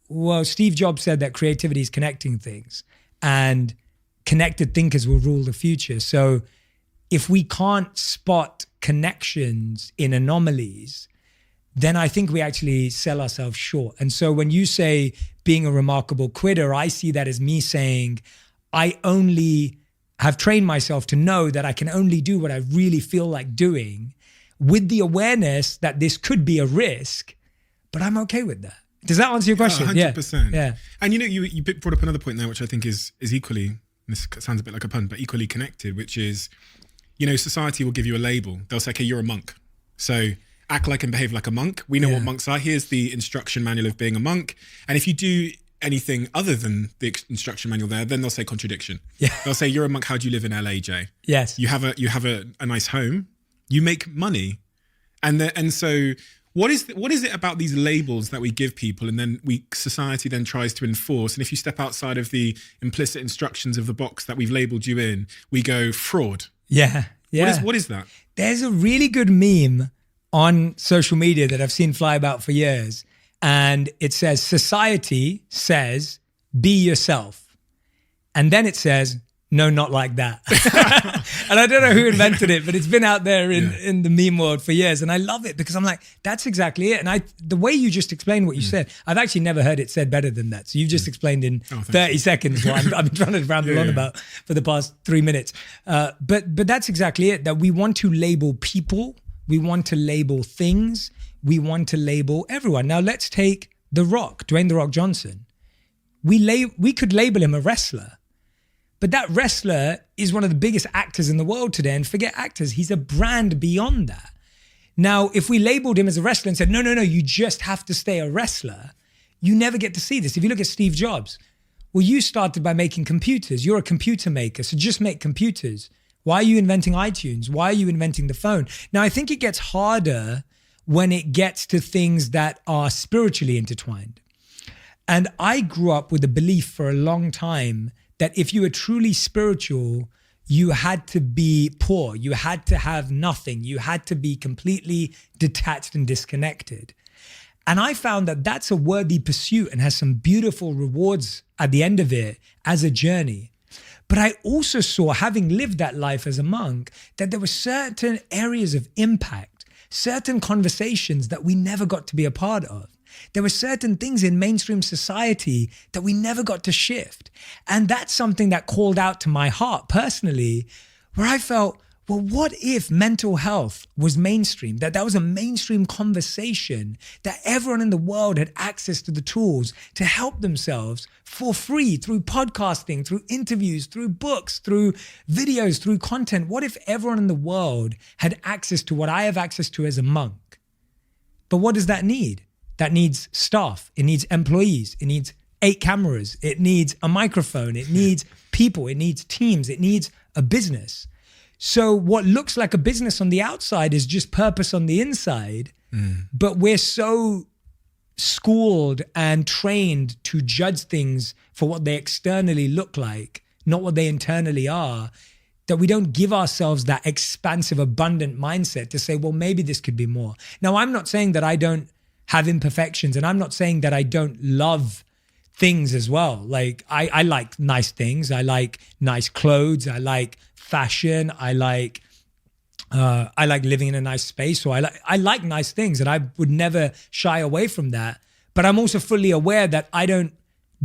well, Steve Jobs said that creativity is connecting things and connected thinkers will rule the future. So if we can't spot connections in anomalies, then I think we actually sell ourselves short. And so when you say being a remarkable quitter, I see that as me saying, I only have trained myself to know that I can only do what I really feel like doing with the awareness that this could be a risk, but I'm okay with that. Does that answer your question? 100%. Yeah. And you brought up another point there, which I think is equally, this sounds a bit like a pun, but equally connected, which is, society will give you a label. They'll say, okay, you're a monk. So act like and behave like a monk. We know what monks are. Here's the instruction manual of being a monk. And if you do anything other than the instruction manual there, then they'll say contradiction. Yeah. They'll say, you're a monk. How do you live in LA, Jay? Yes. You have a nice home. You make money. And so what is it about these labels that we give people and then society then tries to enforce? And if you step outside of the implicit instructions of the box that we've labeled you in, we go fraud. Yeah. What is that? There's a really good meme on social media that I've seen fly about for years. And it says, society says, be yourself. And then it says, no, not like that. And I don't know who invented it, but it's been out there in the meme world for years. And I love it because I'm like, that's exactly it. And the way you just explained what you said, I've actually never heard it said better than that. So you've just explained in 30 seconds what I've been trying to ramble on about for the past 3 minutes. But that's exactly it, that we want to label people. We want to label things. We want to label everyone. Now let's take The Rock, Dwayne The Rock Johnson. We could label him a wrestler. But that wrestler is one of the biggest actors in the world today. And forget actors, he's a brand beyond that. Now, if we labeled him as a wrestler and said, no, you just have to stay a wrestler, you never get to see this. If you look at Steve Jobs, well, you started by making computers. You're a computer maker, so just make computers. Why are you inventing iTunes? Why are you inventing the phone? Now, I think it gets harder when it gets to things that are spiritually intertwined. And I grew up with a belief for a long time that if you were truly spiritual, you had to be poor. You had to have nothing. You had to be completely detached and disconnected. And I found that that's a worthy pursuit and has some beautiful rewards at the end of it as a journey. But I also saw, having lived that life as a monk, that there were certain areas of impact, certain conversations that we never got to be a part of. There were certain things in mainstream society that we never got to shift. And that's something that called out to my heart personally, where I felt, well, what if mental health was mainstream? That was a mainstream conversation, that everyone in the world had access to the tools to help themselves for free through podcasting, through interviews, through books, through videos, through content. What if everyone in the world had access to what I have access to as a monk? But what does that need? That needs staff, it needs employees, it needs 8 cameras, it needs a microphone, it needs people, it needs teams, it needs a business. So what looks like a business on the outside is just purpose on the inside, but we're so schooled and trained to judge things for what they externally look like, not what they internally are, that we don't give ourselves that expansive, abundant mindset to say, well, maybe this could be more. Now, I'm not saying that I don't have imperfections, and I'm not saying that I don't love things as well. Like I like nice things. I like nice clothes. I like fashion. I like living in a nice space. So I like nice things, and I would never shy away from that. But I'm also fully aware that I don't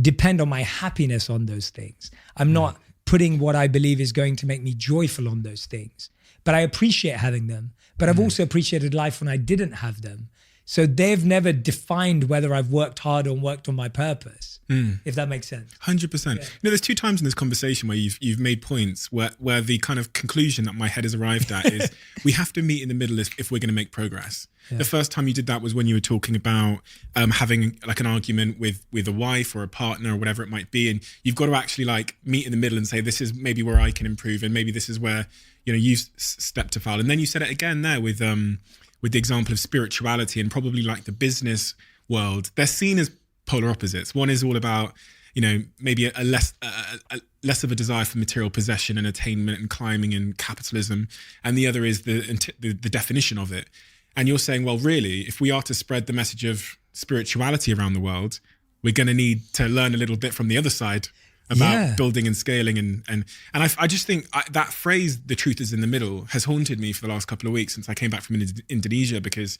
depend on my happiness on those things. I'm not putting what I believe is going to make me joyful on those things. But I appreciate having them. But I've also appreciated life when I didn't have them. So they've never defined whether I've worked hard or worked on my purpose, if that makes sense. 100%. You know, there's two times in this conversation where you've made points where the kind of conclusion that my head has arrived at is we have to meet in the middle if we're going to make progress. Yeah. The first time you did that was when you were talking about having like an argument with a wife or a partner or whatever it might be, and you've got to actually like meet in the middle and say, this is maybe where I can improve, and maybe this is where, you know, you've stepped to foul. And then you said it again there with the example of spirituality and probably like the business world. They're seen as polar opposites. One is all about, you know, maybe a less of a desire for material possession and attainment and climbing and capitalism, and the other is the definition of it. And you're saying, well, really, if we are to spread the message of spirituality around the world, we're going to need to learn a little bit from the other side about building and scaling. And I just think that phrase, the truth is in the middle, has haunted me for the last couple of weeks since I came back from Indonesia, because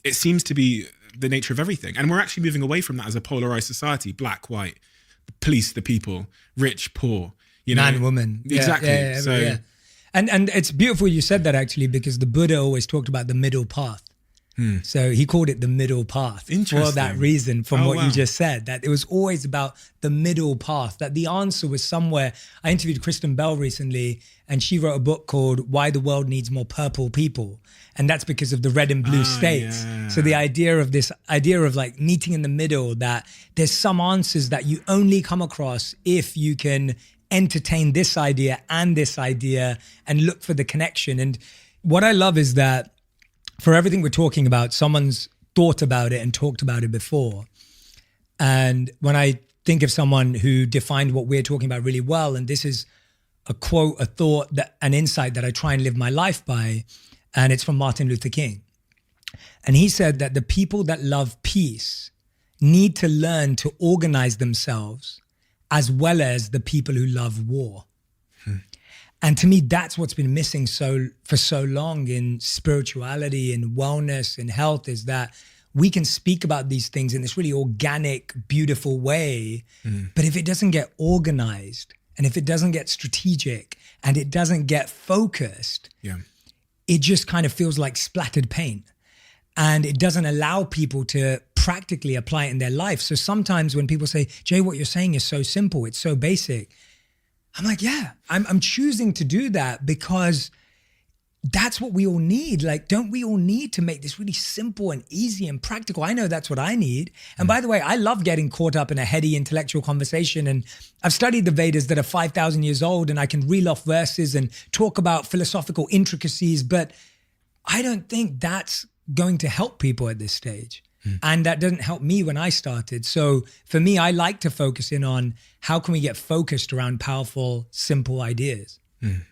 it seems to be the nature of everything. And we're actually moving away from that as a polarized society: black, white, the police, the people, rich, poor, you know, man, woman. Exactly. And it's beautiful you said that, actually, because the Buddha always talked about the middle path. So he called it the middle path for that reason, from what you just said, that it was always about the middle path, that the answer was somewhere. I interviewed Kristen Bell recently, and she wrote a book called Why the World Needs More Purple People. And that's because of the red and blue states. Yeah. So the idea of like meeting in the middle, that there's some answers that you only come across if you can entertain this idea and look for the connection. And what I love is that for everything we're talking about, someone's thought about it and talked about it before. And when I think of someone who defined what we're talking about really well, and this is a quote, a thought, an insight that I try and live my life by, and it's from Martin Luther King. And he said that the people that love peace need to learn to organize themselves as well as the people who love war. And to me, that's what's been missing for so long in spirituality and wellness and health, is that we can speak about these things in this really organic, beautiful way. But if it doesn't get organized, and if it doesn't get strategic, and it doesn't get focused, it just kind of feels like splattered paint. And it doesn't allow people to practically apply it in their life. So sometimes when people say, Jay, what you're saying is so simple, it's so basic, I'm like, yeah, I'm choosing to do that because that's what we all need. Like, don't we all need to make this really simple and easy and practical? I know that's what I need. And by the way, I love getting caught up in a heady intellectual conversation. And I've studied the Vedas that are 5,000 years old, and I can reel off verses and talk about philosophical intricacies, but I don't think that's going to help people at this stage. And that doesn't help me when I started. So for me, I like to focus in on how can we get focused around powerful, simple ideas. And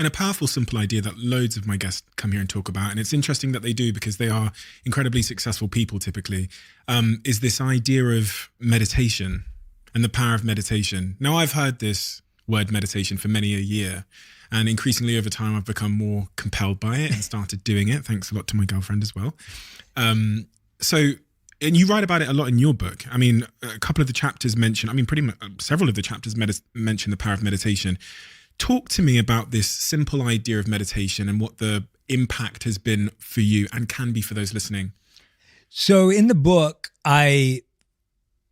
a powerful, simple idea that loads of my guests come here and talk about, and it's interesting that they do because they are incredibly successful people typically, is this idea of meditation and the power of meditation. Now, I've heard this word meditation for many a year, and increasingly over time, I've become more compelled by it and started doing it. Thanks a lot to my girlfriend as well. And you write about it a lot in your book. I mean, a couple of the chapters mention, pretty much several of the chapters mention the power of meditation. Talk to me about this simple idea of meditation and what the impact has been for you and can be for those listening. So in the book, I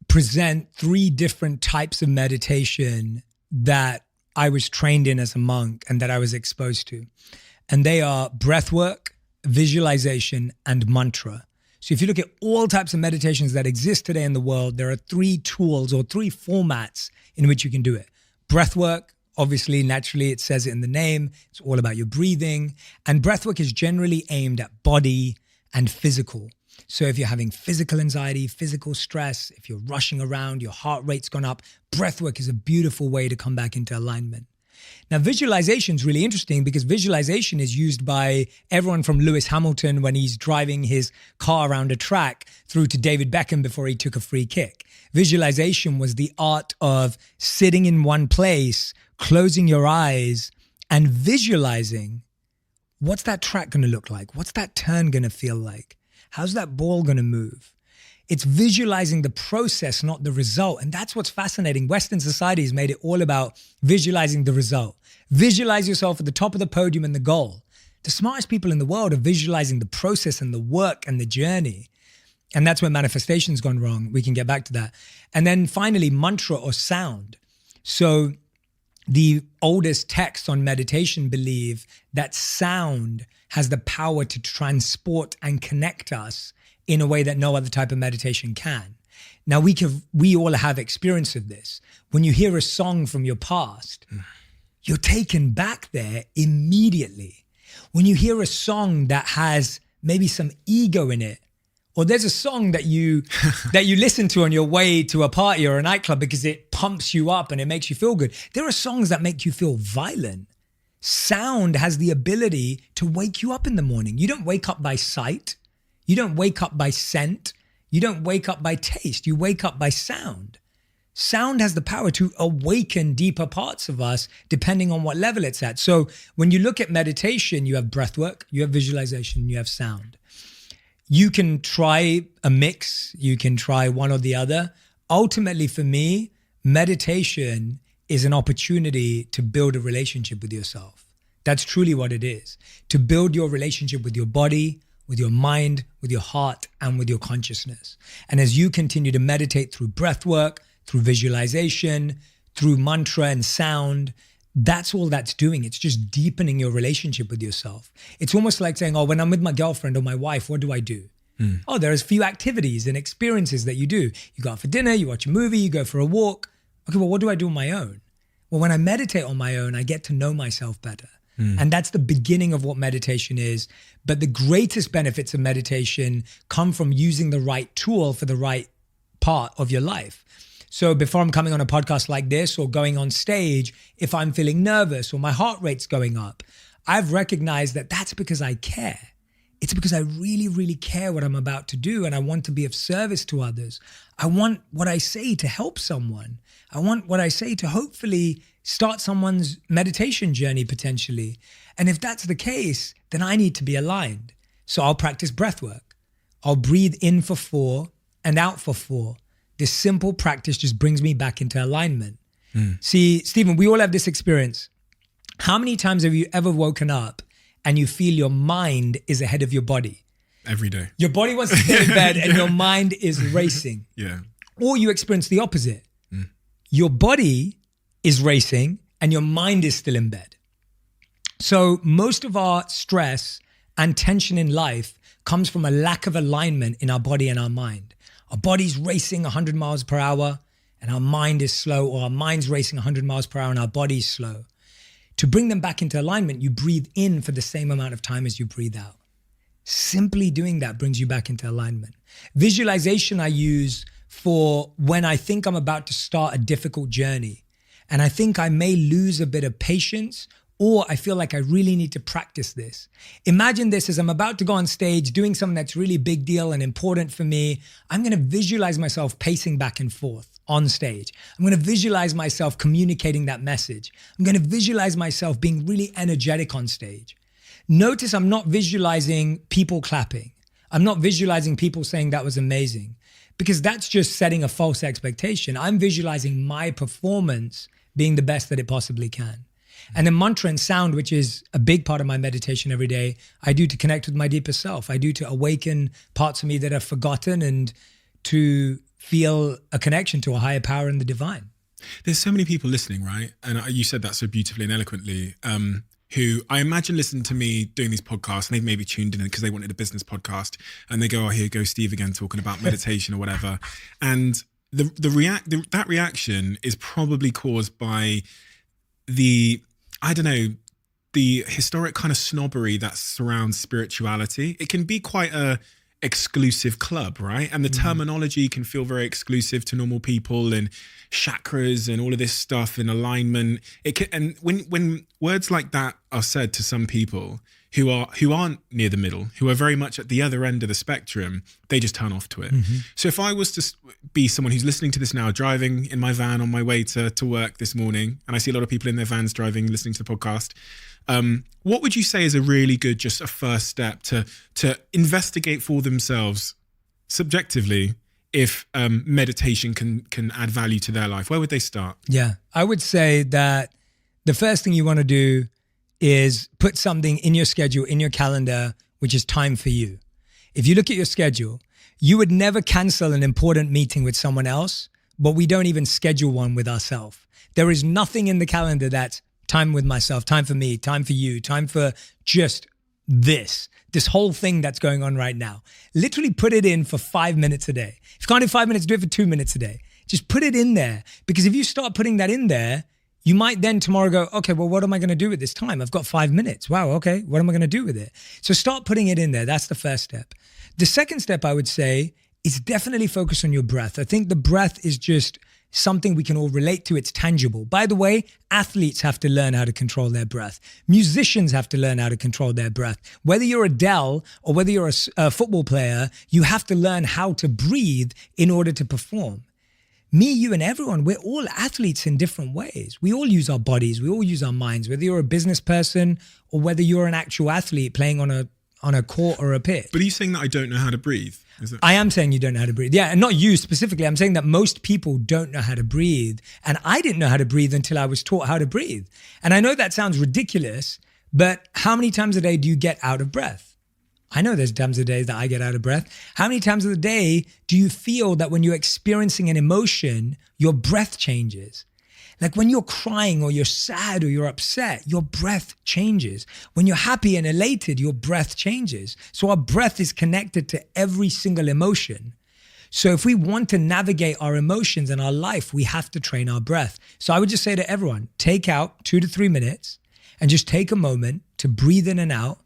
present 3 different types of meditation that I was trained in as a monk and that I was exposed to. And they are breath work, visualization, and mantra. So if you look at all types of meditations that exist today in the world, there are 3 tools or 3 formats in which you can do it. Breath work, obviously, naturally, it says it in the name. It's all about your breathing. And breath work is generally aimed at body and physical. So if you're having physical anxiety, physical stress, if you're rushing around, your heart rate's gone up, breath work is a beautiful way to come back into alignment. Now, visualization is really interesting because visualization is used by everyone from Lewis Hamilton when he's driving his car around a track through to David Beckham before he took a free kick. Visualization was the art of sitting in one place, closing your eyes, and visualizing what's that track going to look like? What's that turn going to feel like? How's that ball going to move? It's visualizing the process, not the result. And that's what's fascinating. Western society has made it all about visualizing the result. Visualize yourself at the top of the podium and the goal. The smartest people in the world are visualizing the process and the work and the journey. And that's where manifestation's gone wrong. We can get back to that. And then finally, mantra or sound. So the oldest texts on meditation believe that sound has the power to transport and connect us in a way that no other type of meditation can. Now, we all have experience of this. When you hear a song from your past, you're taken back there immediately. When you hear a song that has maybe some ego in it, or there's a song that you listen to on your way to a party or a nightclub because it pumps you up and it makes you feel good. There are songs that make you feel violent. Sound has the ability to wake you up in the morning. You don't wake up by sight. You don't wake up by scent. You don't wake up by taste. You wake up by sound. Sound has the power to awaken deeper parts of us depending on what level it's at. So when you look at meditation, you have breath work, you have visualization, you have sound. You can try a mix, you can try one or the other. Ultimately for me, meditation is an opportunity to build a relationship with yourself. That's truly what it is. To build your relationship with your body, with your mind, with your heart, and with your consciousness. And as you continue to meditate through breath work, through visualization, through mantra and sound, that's all that's doing. It's just deepening your relationship with yourself. It's almost like saying, oh, when I'm with my girlfriend or my wife, what do I do? Oh, there's a few activities and experiences that you do. You go out for dinner, you watch a movie, you go for a walk. Okay, well, what do I do on my own? Well, when I meditate on my own, I get to know myself better. And that's the beginning of what meditation is. But the greatest benefits of meditation come from using the right tool for the right part of your life. So before I'm coming on a podcast like this or going on stage, if I'm feeling nervous or my heart rate's going up, I've recognized that that's because I care. It's because I really, really care what I'm about to do and I want to be of service to others. I want what I say to help someone. I want what I say to hopefully start someone's meditation journey potentially. And if that's the case, then I need to be aligned. So I'll practice breath work. I'll breathe in for 4 and out for 4. This simple practice just brings me back into alignment. See, Stephen, we all have this experience. How many times have you ever woken up and you feel your mind is ahead of your body? Every day. Your body wants to stay in bed and your mind is racing. Yeah. Or you experience the opposite. Your body is racing and your mind is still in bed. So most of our stress and tension in life comes from a lack of alignment in our body and our mind. Our body's racing 100 miles per hour and our mind is slow, or our mind's racing 100 miles per hour and our body's slow. To bring them back into alignment, you breathe in for the same amount of time as you breathe out. Simply doing that brings you back into alignment. Visualization I use for when I think I'm about to start a difficult journey and I think I may lose a bit of patience, or I feel like I really need to practice this. Imagine this as I'm about to go on stage doing something that's really big deal and important for me. I'm going to visualize myself pacing back and forth on stage. I'm going to visualize myself communicating that message. I'm going to visualize myself being really energetic on stage. Notice I'm not visualizing people clapping. I'm not visualizing people saying that was amazing, because that's just setting a false expectation. I'm visualizing my performance being the best that it possibly can. And then mantra and sound, which is a big part of my meditation every day, I do to connect with my deeper self. I do to awaken parts of me that are forgotten and to feel a connection to a higher power in the divine. There's so many people listening, right? And you said that so beautifully and eloquently, who I imagine listen to me doing these podcasts and they've maybe tuned in because they wanted a business podcast and they go, oh, here goes Steve again talking about meditation or whatever. And that reaction is probably caused by the historic kind of snobbery that surrounds spirituality. It can be quite a exclusive club, right? And the terminology can feel very exclusive to normal people, and chakras and all of this stuff and alignment. And when words like that are said to some people who aren't near the middle, who are very much at the other end of the spectrum, they just turn off to it. So if I was to be someone who's listening to this now, driving in my van on my way to work this morning, and I see a lot of people in their vans driving, listening to the podcast, what would you say is a really good, just a first step to investigate for themselves subjectively if meditation can add value to their life, where would they start? Yeah, I would say that the first thing you want to do is put something in your schedule, in your calendar, which is time for you. If you look at your schedule, you would never cancel an important meeting with someone else, but we don't even schedule one with ourselves. There is nothing in the calendar that's time with myself, time for me, time for you, time for just this whole thing that's going on right now. Literally put it in for 5 minutes a day. If you can't do 5 minutes, do it for 2 minutes a day. Just put it in there, because if you start putting that in there, you might then tomorrow go, okay, well, what am I going to do with this time? I've got 5 minutes. Wow, okay, what am I going to do with it? So start putting it in there. That's the first step. The second step, I would say, is definitely focus on your breath. I think the breath is just something we can all relate to. It's tangible. By the way, athletes have to learn how to control their breath. Musicians have to learn how to control their breath. Whether you're Adele or whether you're a football player, you have to learn how to breathe in order to perform. Me, you, and everyone, we're all athletes in different ways. We all use our bodies. We all use our minds, whether you're a business person or whether you're an actual athlete playing on a court or a pitch. But are you saying that I don't know how to breathe? I am saying you don't know how to breathe. Yeah, and not you specifically. I'm saying that most people don't know how to breathe. And I didn't know how to breathe until I was taught how to breathe. And I know that sounds ridiculous, but how many times a day do you get out of breath? I know there's times of the day that I get out of breath. How many times of the day do you feel that when you're experiencing an emotion, your breath changes? Like when you're crying or you're sad or you're upset, your breath changes. When you're happy and elated, your breath changes. So our breath is connected to every single emotion. So if we want to navigate our emotions in our life, we have to train our breath. So I would just say to everyone, take out 2 to 3 minutes and just take a moment to breathe in and out,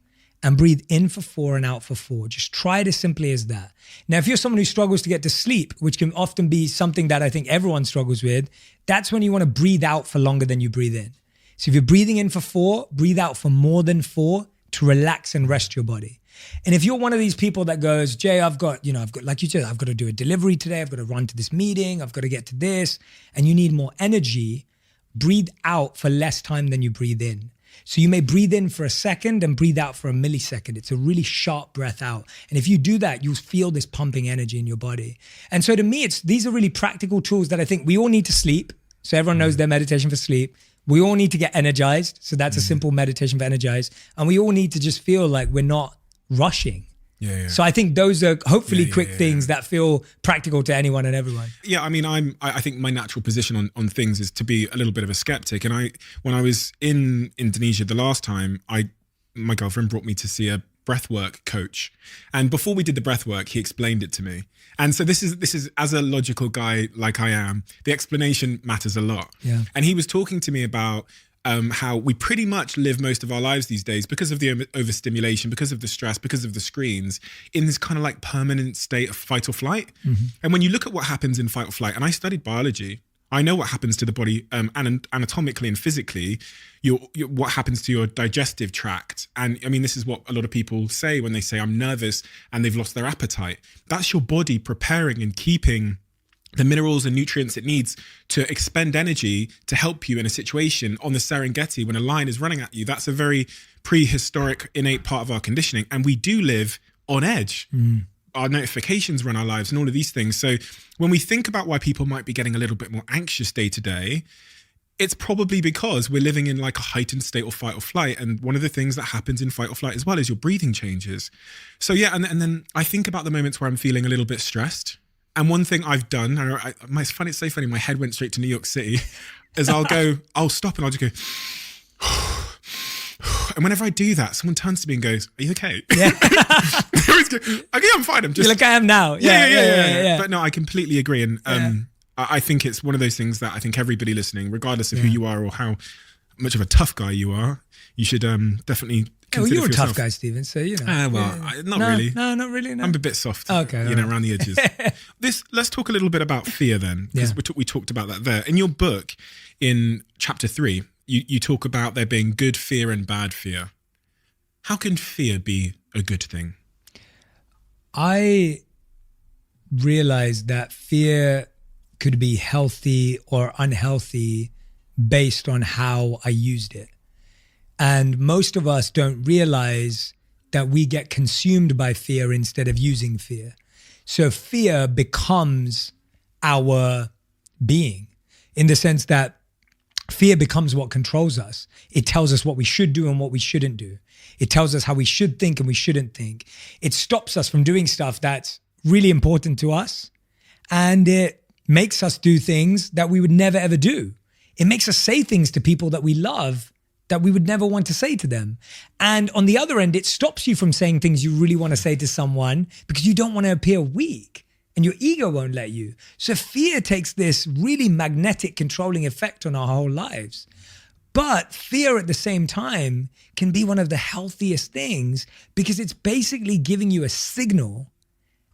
and breathe in for 4 and out for 4. Just try it as simply as that. Now, if you're someone who struggles to get to sleep, which can often be something that I think everyone struggles with, that's when you want to breathe out for longer than you breathe in. So if you're breathing in for 4, breathe out for more than 4 to relax and rest your body. And if you're one of these people that goes, Jay, I've got, like you said, I've got to do a delivery today. I've got to run to this meeting. I've got to get to this. And you need more energy, breathe out for less time than you breathe in. So you may breathe in for a second and breathe out for a millisecond. It's a really sharp breath out. And if you do that, you'll feel this pumping energy in your body. And so to me, these are really practical tools that I think we all need to sleep. So everyone knows their meditation for sleep. We all need to get energized. So that's a simple meditation for energized. And we all need to just feel like we're not rushing. Yeah. So I think those are hopefully quick things that feel practical to anyone and everyone. Yeah, I mean, I think my natural position on things is to be a little bit of a skeptic. And when I was in Indonesia the last time, my girlfriend brought me to see a breathwork coach. And before we did the breathwork, he explained it to me. And so this is as a logical guy like I am, the explanation matters a lot. Yeah. And he was talking to me about how we pretty much live most of our lives these days because of the overstimulation, because of the stress, because of the screens, in this kind of like permanent state of fight or flight. Mm-hmm. And when you look at what happens in fight or flight, and I studied biology, I know what happens to the body anatomically and physically, what happens to your digestive tract. And I mean, this is what a lot of people say when they say I'm nervous and they've lost their appetite. That's your body preparing and keeping the minerals and nutrients it needs to expend energy to help you in a situation on the Serengeti when a lion is running at you. That's a very prehistoric, innate part of our conditioning. And we do live on edge. Our notifications run our lives and all of these things. So when we think about why people might be getting a little bit more anxious day to day, it's probably because we're living in like a heightened state of fight or flight. And one of the things that happens in fight or flight as well is your breathing changes. So yeah, and then I think about the moments where I'm feeling a little bit stressed. And one thing I've done, it's so funny, my head went straight to New York City, is I'll stop and I'll just go, and whenever I do that, someone turns to me and goes, are you okay? Yeah. They always go, okay, I'm fine. I'm just like I am now. Yeah. But no, I completely agree. And I think it's one of those things that I think everybody listening, regardless of who you are or how much of a tough guy you are, you should definitely consider you're a yourself. tough guy, Stephen, so you know. Not really. No, not really. No. I'm a bit soft, okay, around the edges. Let's talk a little bit about fear then, because we talked about that there. In your book, in chapter 3, you talk about there being good fear and bad fear. How can fear be a good thing? I realized that fear could be healthy or unhealthy based on how I used it. And most of us don't realize that we get consumed by fear instead of using fear. So fear becomes our being, in the sense that fear becomes what controls us. It tells us what we should do and what we shouldn't do. It tells us how we should think and we shouldn't think. It stops us from doing stuff that's really important to us. And it makes us do things that we would never, ever do. It makes us say things to people that we love that we would never want to say to them. And on the other end, it stops you from saying things you really want to say to someone because you don't want to appear weak and your ego won't let you. So fear takes this really magnetic controlling effect on our whole lives. But fear at the same time can be one of the healthiest things because it's basically giving you a signal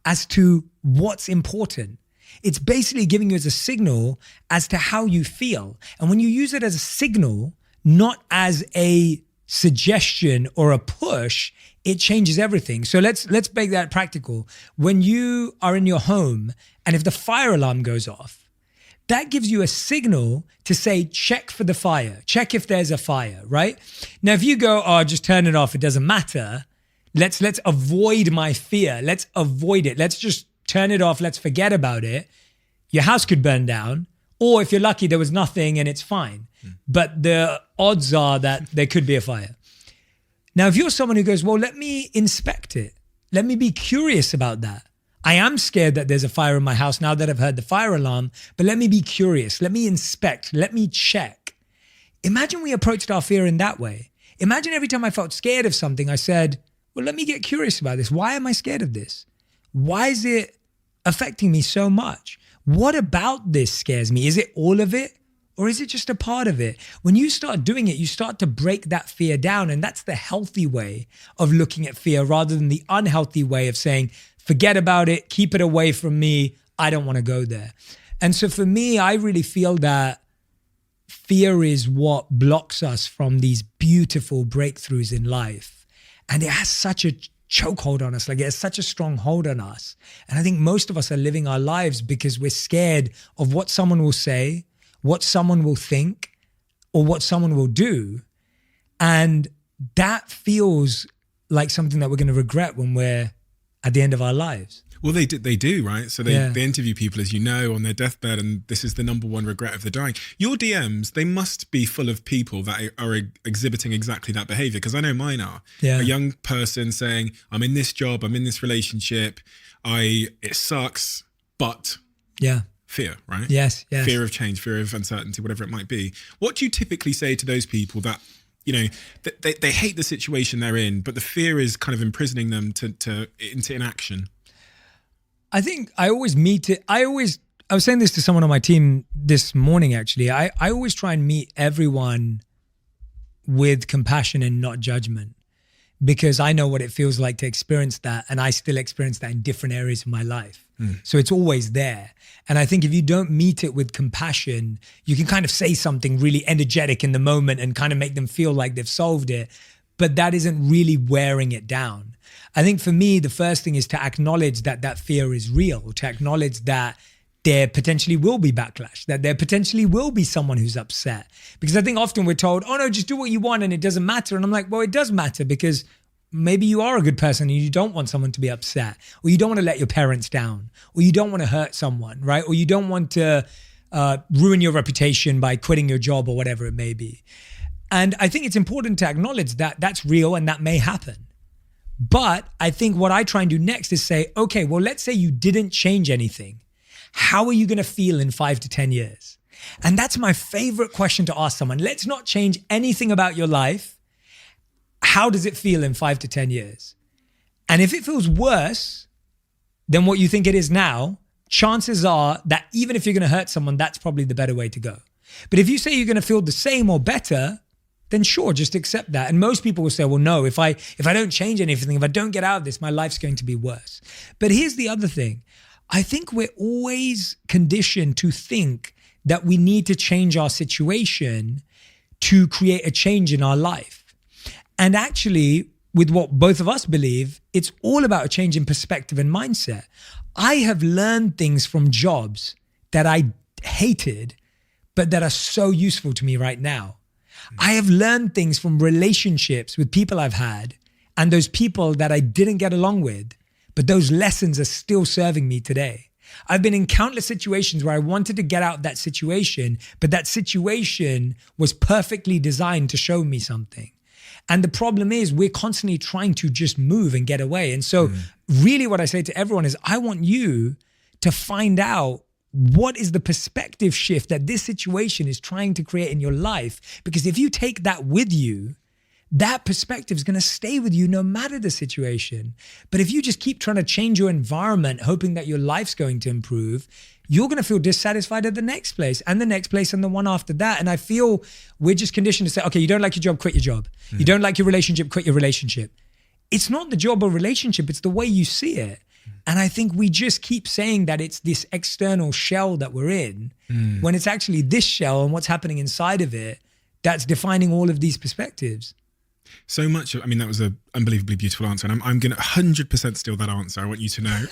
as to what's important. It's basically giving you as a signal as to how you feel. And when you use it as a signal, not as a suggestion or a push, it changes everything. So let's make that practical. When you are in your home and if the fire alarm goes off, that gives you a signal to say, check for the fire, check if there's a fire, right? Now, if you go, oh, just turn it off, it doesn't matter. Let's avoid my fear. Let's avoid it. Let's just turn it off. Let's forget about it. Your house could burn down. Or if you're lucky, there was nothing and it's fine. But the odds are that there could be a fire. Now, if you're someone who goes, well, let me inspect it. Let me be curious about that. I am scared that there's a fire in my house now that I've heard the fire alarm, but let me be curious. Let me inspect. Let me check. Imagine we approached our fear in that way. Imagine every time I felt scared of something, I said, well, let me get curious about this. Why am I scared of this? Why is it affecting me so much? What about this scares me? Is it all of it? Or is it just a part of it? When you start doing it, you start to break that fear down. And that's the healthy way of looking at fear rather than the unhealthy way of saying, forget about it, keep it away from me. I don't want to go there. And so for me, I really feel that fear is what blocks us from these beautiful breakthroughs in life. And it has such a chokehold on us, like it has such a strong hold on us. And I think most of us are living our lives because we're scared of what someone will say, what someone will think, or what someone will do. And that feels like something that we're going to regret when we're at the end of our lives. Well, they do, right? So they interview people, as you know, on their deathbed, and this is the number one regret of the dying. Your DMs, they must be full of people that are exhibiting exactly that behavior, because I know mine are. Yeah. A young person saying, I'm in this job, I'm in this relationship, it sucks, but... Yeah. Fear, right? Yes. Fear of change, fear of uncertainty, whatever it might be. What do you typically say to those people that, you know, they hate the situation they're in, but the fear is kind of imprisoning them into inaction? I think I always meet it. I was saying this to someone on my team this morning, actually. I always try and meet everyone with compassion and not judgment, because I know what it feels like to experience that. And I still experience that in different areas of my life. So it's always there. And I think if you don't meet it with compassion, you can kind of say something really energetic in the moment and kind of make them feel like they've solved it. But that isn't really wearing it down. I think for me, the first thing is to acknowledge that that fear is real, to acknowledge that there potentially will be backlash, that there potentially will be someone who's upset. Because I think often we're told, oh no, just do what you want and it doesn't matter. And I'm like, well, it does matter, because maybe you are a good person and you don't want someone to be upset, or you don't want to let your parents down, or you don't want to hurt someone, right? Or you don't want to ruin your reputation by quitting your job or whatever it may be. And I think it's important to acknowledge that that's real and that may happen. But I think what I try and do next is say, okay, well, let's say you didn't change anything. How are you going to feel in 5 to 10 years? And that's my favorite question to ask someone. Let's not change anything about your life. How does it feel in 5 to 10 years? And if it feels worse than what you think it is now, chances are that even if you're going to hurt someone, that's probably the better way to go. But if you say you're going to feel the same or better, then sure, just accept that. And most people will say, well, no, if I don't change anything, if I don't get out of this, my life's going to be worse. But here's the other thing. I think we're always conditioned to think that we need to change our situation to create a change in our life. And actually, with what both of us believe, it's all about a change in perspective and mindset. I have learned things from jobs that I hated, but that are so useful to me right now. I have learned things from relationships with people I've had, and those people that I didn't get along with, but those lessons are still serving me today. I've been in countless situations where I wanted to get out that situation, but that situation was perfectly designed to show me something. And the problem is we're constantly trying to just move and get away. And so really what I say to everyone is I want you to find out what is the perspective shift that this situation is trying to create in your life. Because if you take that with you, that perspective is going to stay with you no matter the situation. But if you just keep trying to change your environment, hoping that your life's going to improve, you're going to feel dissatisfied at the next place and the next place and the one after that. And I feel we're just conditioned to say, okay, you don't like your job, quit your job. You don't like your relationship, quit your relationship. It's not the job or relationship, it's the way you see it. And I think we just keep saying that it's this external shell that we're in, when it's actually this shell and what's happening inside of it that's defining all of these perspectives. So much, I mean, that was an unbelievably beautiful answer. And I'm going to 100% steal that answer. I want you to know,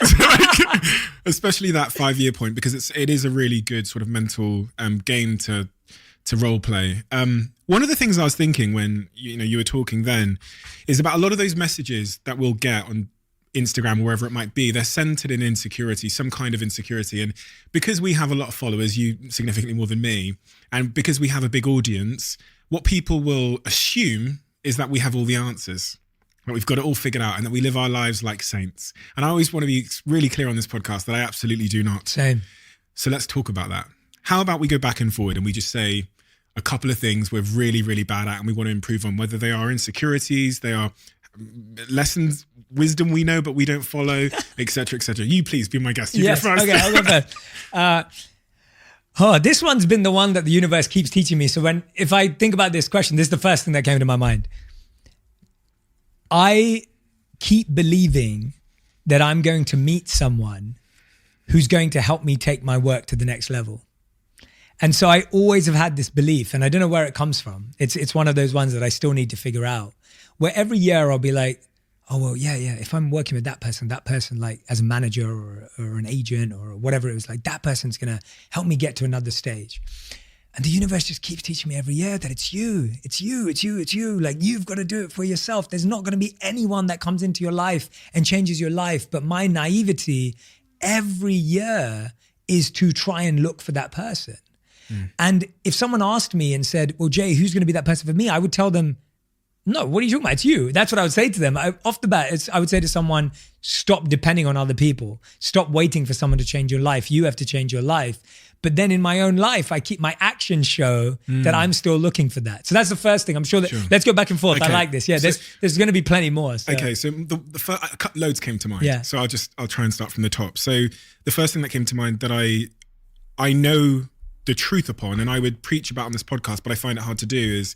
especially that 5-year point, because it is a really good sort of mental game to role play. One of the things I was thinking when you were talking then is about a lot of those messages that we'll get on Instagram or wherever it might be. They're centered in insecurity, some kind of insecurity. And because we have a lot of followers, you significantly more than me, and because we have a big audience, what people will assume is that we have all the answers, that we've got it all figured out and that we live our lives like saints. And I always want to be really clear on this podcast that I absolutely do not. Same. So let's talk about that. How about we go back and forward and we just say a couple of things we're really, really bad at and we want to improve on, whether they are insecurities, they are lessons, wisdom we know but we don't follow, et cetera, et cetera. You please be my guest. You yes, go first. Okay, I'll go first. This one's been the one that the universe keeps teaching me. So if I think about this question, this is the first thing that came to my mind. I keep believing that I'm going to meet someone who's going to help me take my work to the next level. And so I always have had this belief, and I don't know where it comes from. It's one of those ones that I still need to figure out, where every year I'll be like, oh, well, yeah. If I'm working with that person like as a manager or an agent or whatever it was, like that person's going to help me get to another stage. And the universe just keeps teaching me every year that it's you. Like you've got to do it for yourself. There's not going to be anyone that comes into your life and changes your life. But my naivety every year is to try and look for that person. And if someone asked me and said, well, Jay, who's going to be that person for me? I would tell them, no, what are you talking about? It's you. That's what I would say to them. Off the bat, I would say to someone, stop depending on other people. Stop waiting for someone to change your life. You have to change your life. But then in my own life, I keep my actions show that I'm still looking for that. So that's the first thing. I'm sure that, let's go back and forth. Okay. I like this. Yeah, so, there's going to be plenty more. So. Okay, so the first, loads came to mind. Yeah. So I'll try and start from the top. So the first thing that came to mind that I know the truth upon, and I would preach about on this podcast, but I find it hard to do, is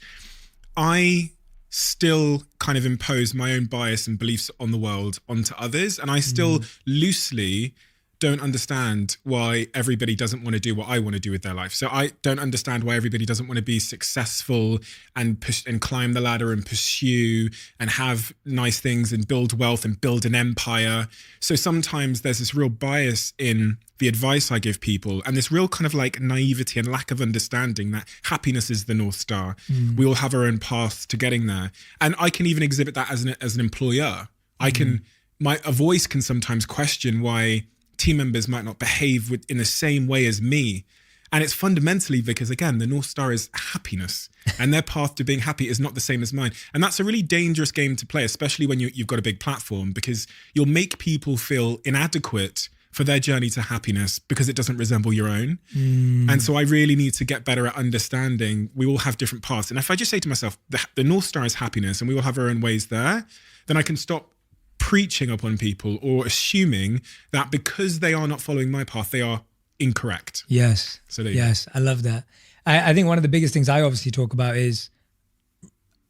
I still kind of impose my own bias and beliefs on the world onto others. And I still loosely don't understand why everybody doesn't want to do what I want to do with their life. So I don't understand why everybody doesn't want to be successful and push and climb the ladder and pursue and have nice things and build wealth and build an empire. So sometimes there's this real bias in the advice I give people and this real kind of like naivety and lack of understanding that happiness is the North Star. We all have our own paths to getting there. And I can even exhibit that as an employer. A voice can sometimes question why team members might not behave in the same way as me. And it's fundamentally because, again, the North Star is happiness and their path to being happy is not the same as mine. And that's a really dangerous game to play, especially when you've got a big platform, because you'll make people feel inadequate for their journey to happiness because it doesn't resemble your own. And so I really need to get better at understanding we all have different paths. And if I just say to myself, the North Star is happiness and we all have our own ways there, then I can stop preaching upon people or assuming that because they are not following my path, they are incorrect. Yes. So there you go. I love that. I think one of the biggest things I obviously talk about is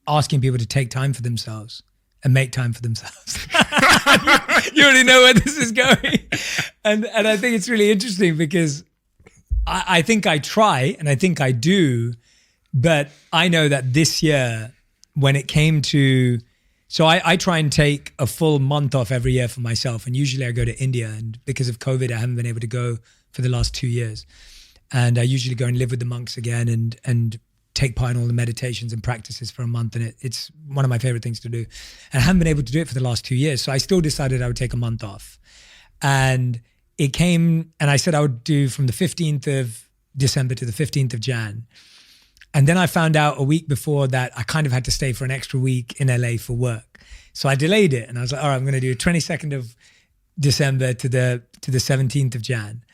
asking people to take time for themselves and make time for themselves. You already know where this is going. And I think it's really interesting because I think I try and I think I do, but I know that this year when it came to, so I try and take a full month off every year for myself. And usually I go to India, and because of COVID, I haven't been able to go for the last 2 years. And I usually go and live with the monks again and take part in all the meditations and practices for a month. And it's one of my favorite things to do. And I haven't been able to do it for the last 2 years. So I still decided I would take a month off. And it came, and I said I would do from the 15th of December to the 15th of Jan. And then I found out a week before that I kind of had to stay for an extra week in LA for work. So I delayed it. And I was like, all right, I'm going to do 22nd of December to the 17th of Jan.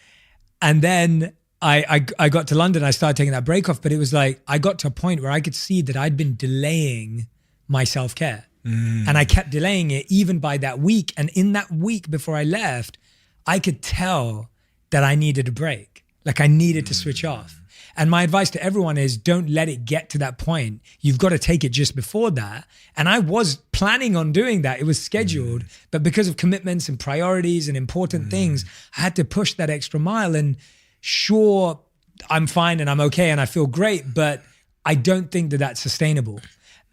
And then I got to London, I started taking that break off, but it was like, I got to a point where I could see that I'd been delaying my self-care. And I kept delaying it even by that week. And in that week before I left, I could tell that I needed a break. Like I needed to switch off. And my advice to everyone is don't let it get to that point. You've got to take it just before that. And I was planning on doing that. It was scheduled, but because of commitments and priorities and important things, I had to push that extra mile. And sure, I'm fine and I'm okay and I feel great, but I don't think that that's sustainable.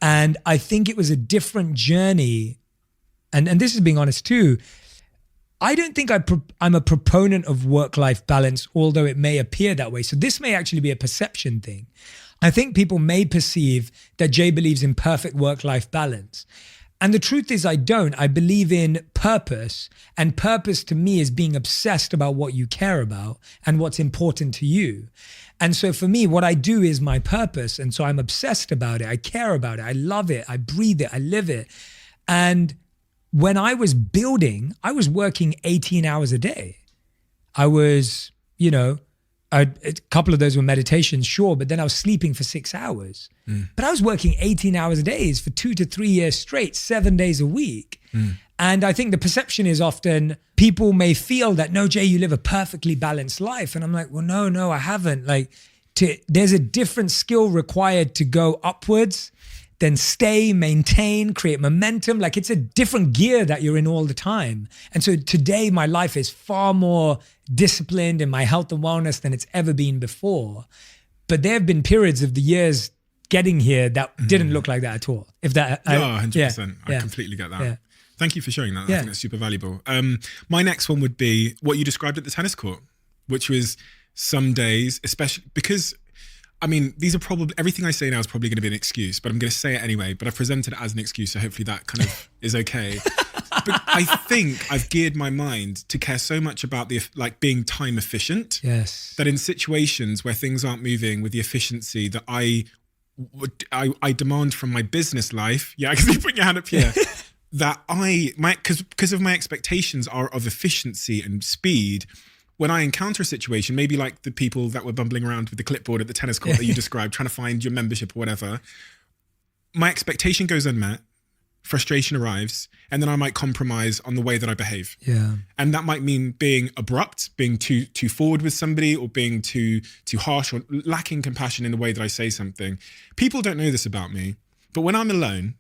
And I think it was a different journey. And this is being honest too. I don't think I'm a proponent of work-life balance, although it may appear that way. So this may actually be a perception thing. I think people may perceive that Jay believes in perfect work-life balance. And the truth is I don't. I believe in purpose. And purpose to me is being obsessed about what you care about and what's important to you. And so for me, what I do is my purpose. And so I'm obsessed about it. I care about it. I love it. I breathe it. I live it. And when I was building, I was working 18 hours a day. I was, a couple of those were meditations, sure, but then I was sleeping for 6 hours. But I was working 18 hours a day for 2 to 3 years straight, 7 days a week. And I think the perception is often people may feel that, no, Jay, you live a perfectly balanced life. And I'm like, well, no, I haven't. There's a different skill required to go upwards, then stay, maintain, create momentum. Like it's a different gear that you're in all the time. And so today my life is far more disciplined in my health and wellness than it's ever been before. But there have been periods of the years getting here that didn't look like that at all. If that, 100%. I completely get that. Yeah. Thank you for sharing that. I think that's super valuable. My next one would be what you described at the tennis court, which was some days, especially because these are probably, everything I say now is probably going to be an excuse, but I'm going to say it anyway. But I've presented it as an excuse, so hopefully that kind of is okay. But I think I've geared my mind to care so much about being time efficient. Yes. That in situations where things aren't moving with the efficiency that I demand from my business life. Yeah, because you put your hand up here. That because of my expectations are of efficiency and speed. When I encounter a situation, maybe like the people that were bumbling around with the clipboard at the tennis court that you described, trying to find your membership or whatever, my expectation goes unmet, frustration arrives, and then I might compromise on the way that I behave. Yeah. And that might mean being abrupt, being too forward with somebody, or being too harsh, or lacking compassion in the way that I say something. People don't know this about me, but when I'm alone,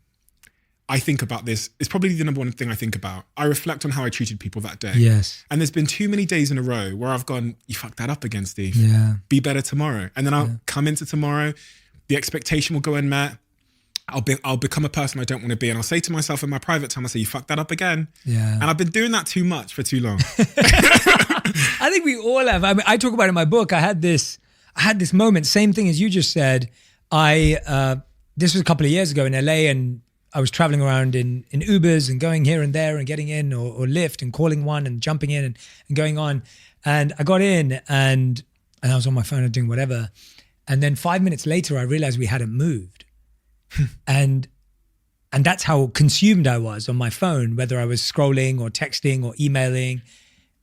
I think about this. It's probably the number one thing I think about. I reflect on how I treated people that day. Yes. And there's been too many days in a row where I've gone, you fucked that up again, Steve. Yeah. Be better tomorrow. And then I'll come into tomorrow, the expectation will go unmet. I'll become a person I don't want to be. And I'll say to myself in my private time, I'll say, you fucked that up again. Yeah. And I've been doing that too much for too long. I think we all have. I talk about it in my book. I had this moment, same thing as you just said. This was a couple of years ago in LA, and I was traveling around in Ubers and going here and there and getting in or Lyft and calling one and jumping in and going on. And I got in and I was on my phone and doing whatever. And then 5 minutes later, I realized we hadn't moved. and that's how consumed I was on my phone, whether I was scrolling or texting or emailing.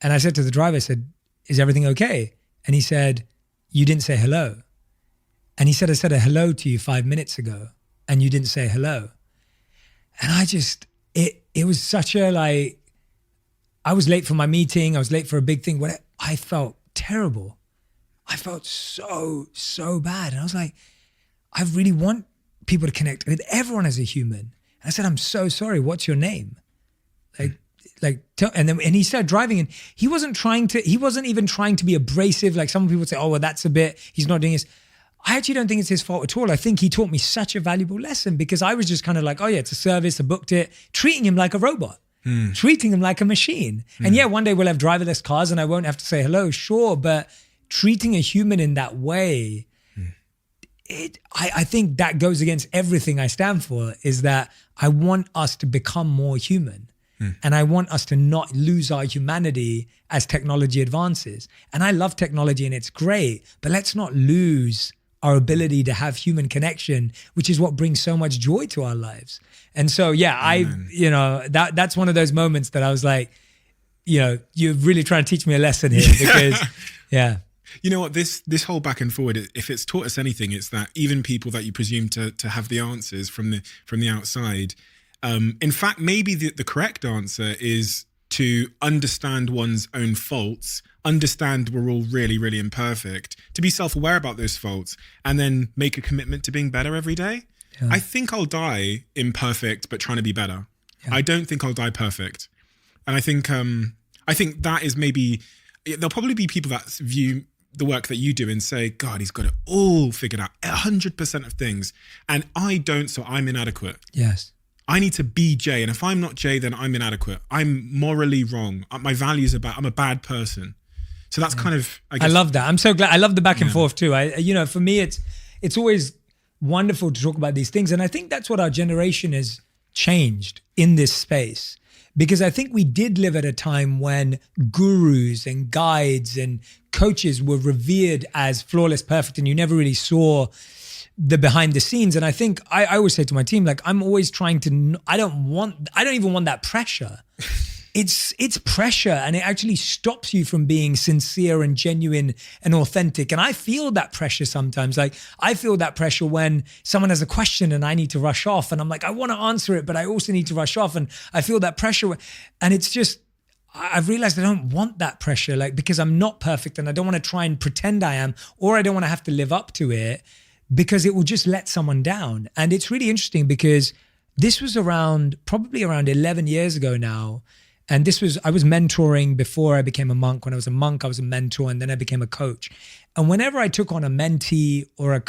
And I said to the driver, I said, is everything okay? And he said, you didn't say hello. And he said, I said a hello to you 5 minutes ago and you didn't say hello. And I just, it was such a I was late for my meeting. I was late for a big thing. I felt terrible. I felt so bad. And I was like, I really want people to connect with everyone as a human. And I said, I'm so sorry. What's your name? And he started driving, and he wasn't even trying to be abrasive. Like some people say, oh, well, that's he's not doing this. I actually don't think it's his fault at all. I think he taught me such a valuable lesson because I was just kind of like, oh yeah, it's a service, I booked it, treating him like a robot, treating him like a machine. And yeah, one day we'll have driverless cars and I won't have to say hello, sure, but treating a human in that way, I think that goes against everything I stand for, is that I want us to become more human. And I want us to not lose our humanity as technology advances. And I love technology and it's great, but let's not lose our ability to have human connection, which is what brings so much joy to our lives. And so, that's one of those moments that I was like, you're really trying to teach me a lesson here because, yeah. You know what, this whole back and forward, if it's taught us anything, it's that even people that you presume to have the answers from the outside, in fact, maybe the correct answer is to understand one's own faults, understand we're all really, really imperfect, to be self-aware about those faults, and then make a commitment to being better every day. Yeah. I think I'll die imperfect, but trying to be better. Yeah. I don't think I'll die perfect. And I think that is maybe, there'll probably be people that view the work that you do and say, God, he's got it all figured out, 100% of things. And I don't, so I'm inadequate. Yes. I need to be Jay. And if I'm not Jay, then I'm inadequate. I'm morally wrong. My values are bad. I'm a bad person. So that's kind of, I guess. I love that. I'm so glad. I love the back and forth too. For me, it's always wonderful to talk about these things. And I think that's what our generation has changed in this space. Because I think we did live at a time when gurus and guides and coaches were revered as flawless, perfect, and you never really saw the behind the scenes. And I think I always say to my team, like, I'm always trying to, I don't even want that pressure. It's pressure, and it actually stops you from being sincere and genuine and authentic. And I feel that pressure sometimes. Like, I feel that pressure when someone has a question and I need to rush off, and I'm like, I want to answer it, but I also need to rush off. And I feel that pressure. And it's just, I've realized I don't want that pressure, like, because I'm not perfect and I don't want to try and pretend I am, or I don't want to have to live up to it, because it will just let someone down. And it's really interesting because this was probably around 11 years ago now. And I was mentoring before I became a monk. When I was a monk, I was a mentor, and then I became a coach. And whenever I took on a mentee or a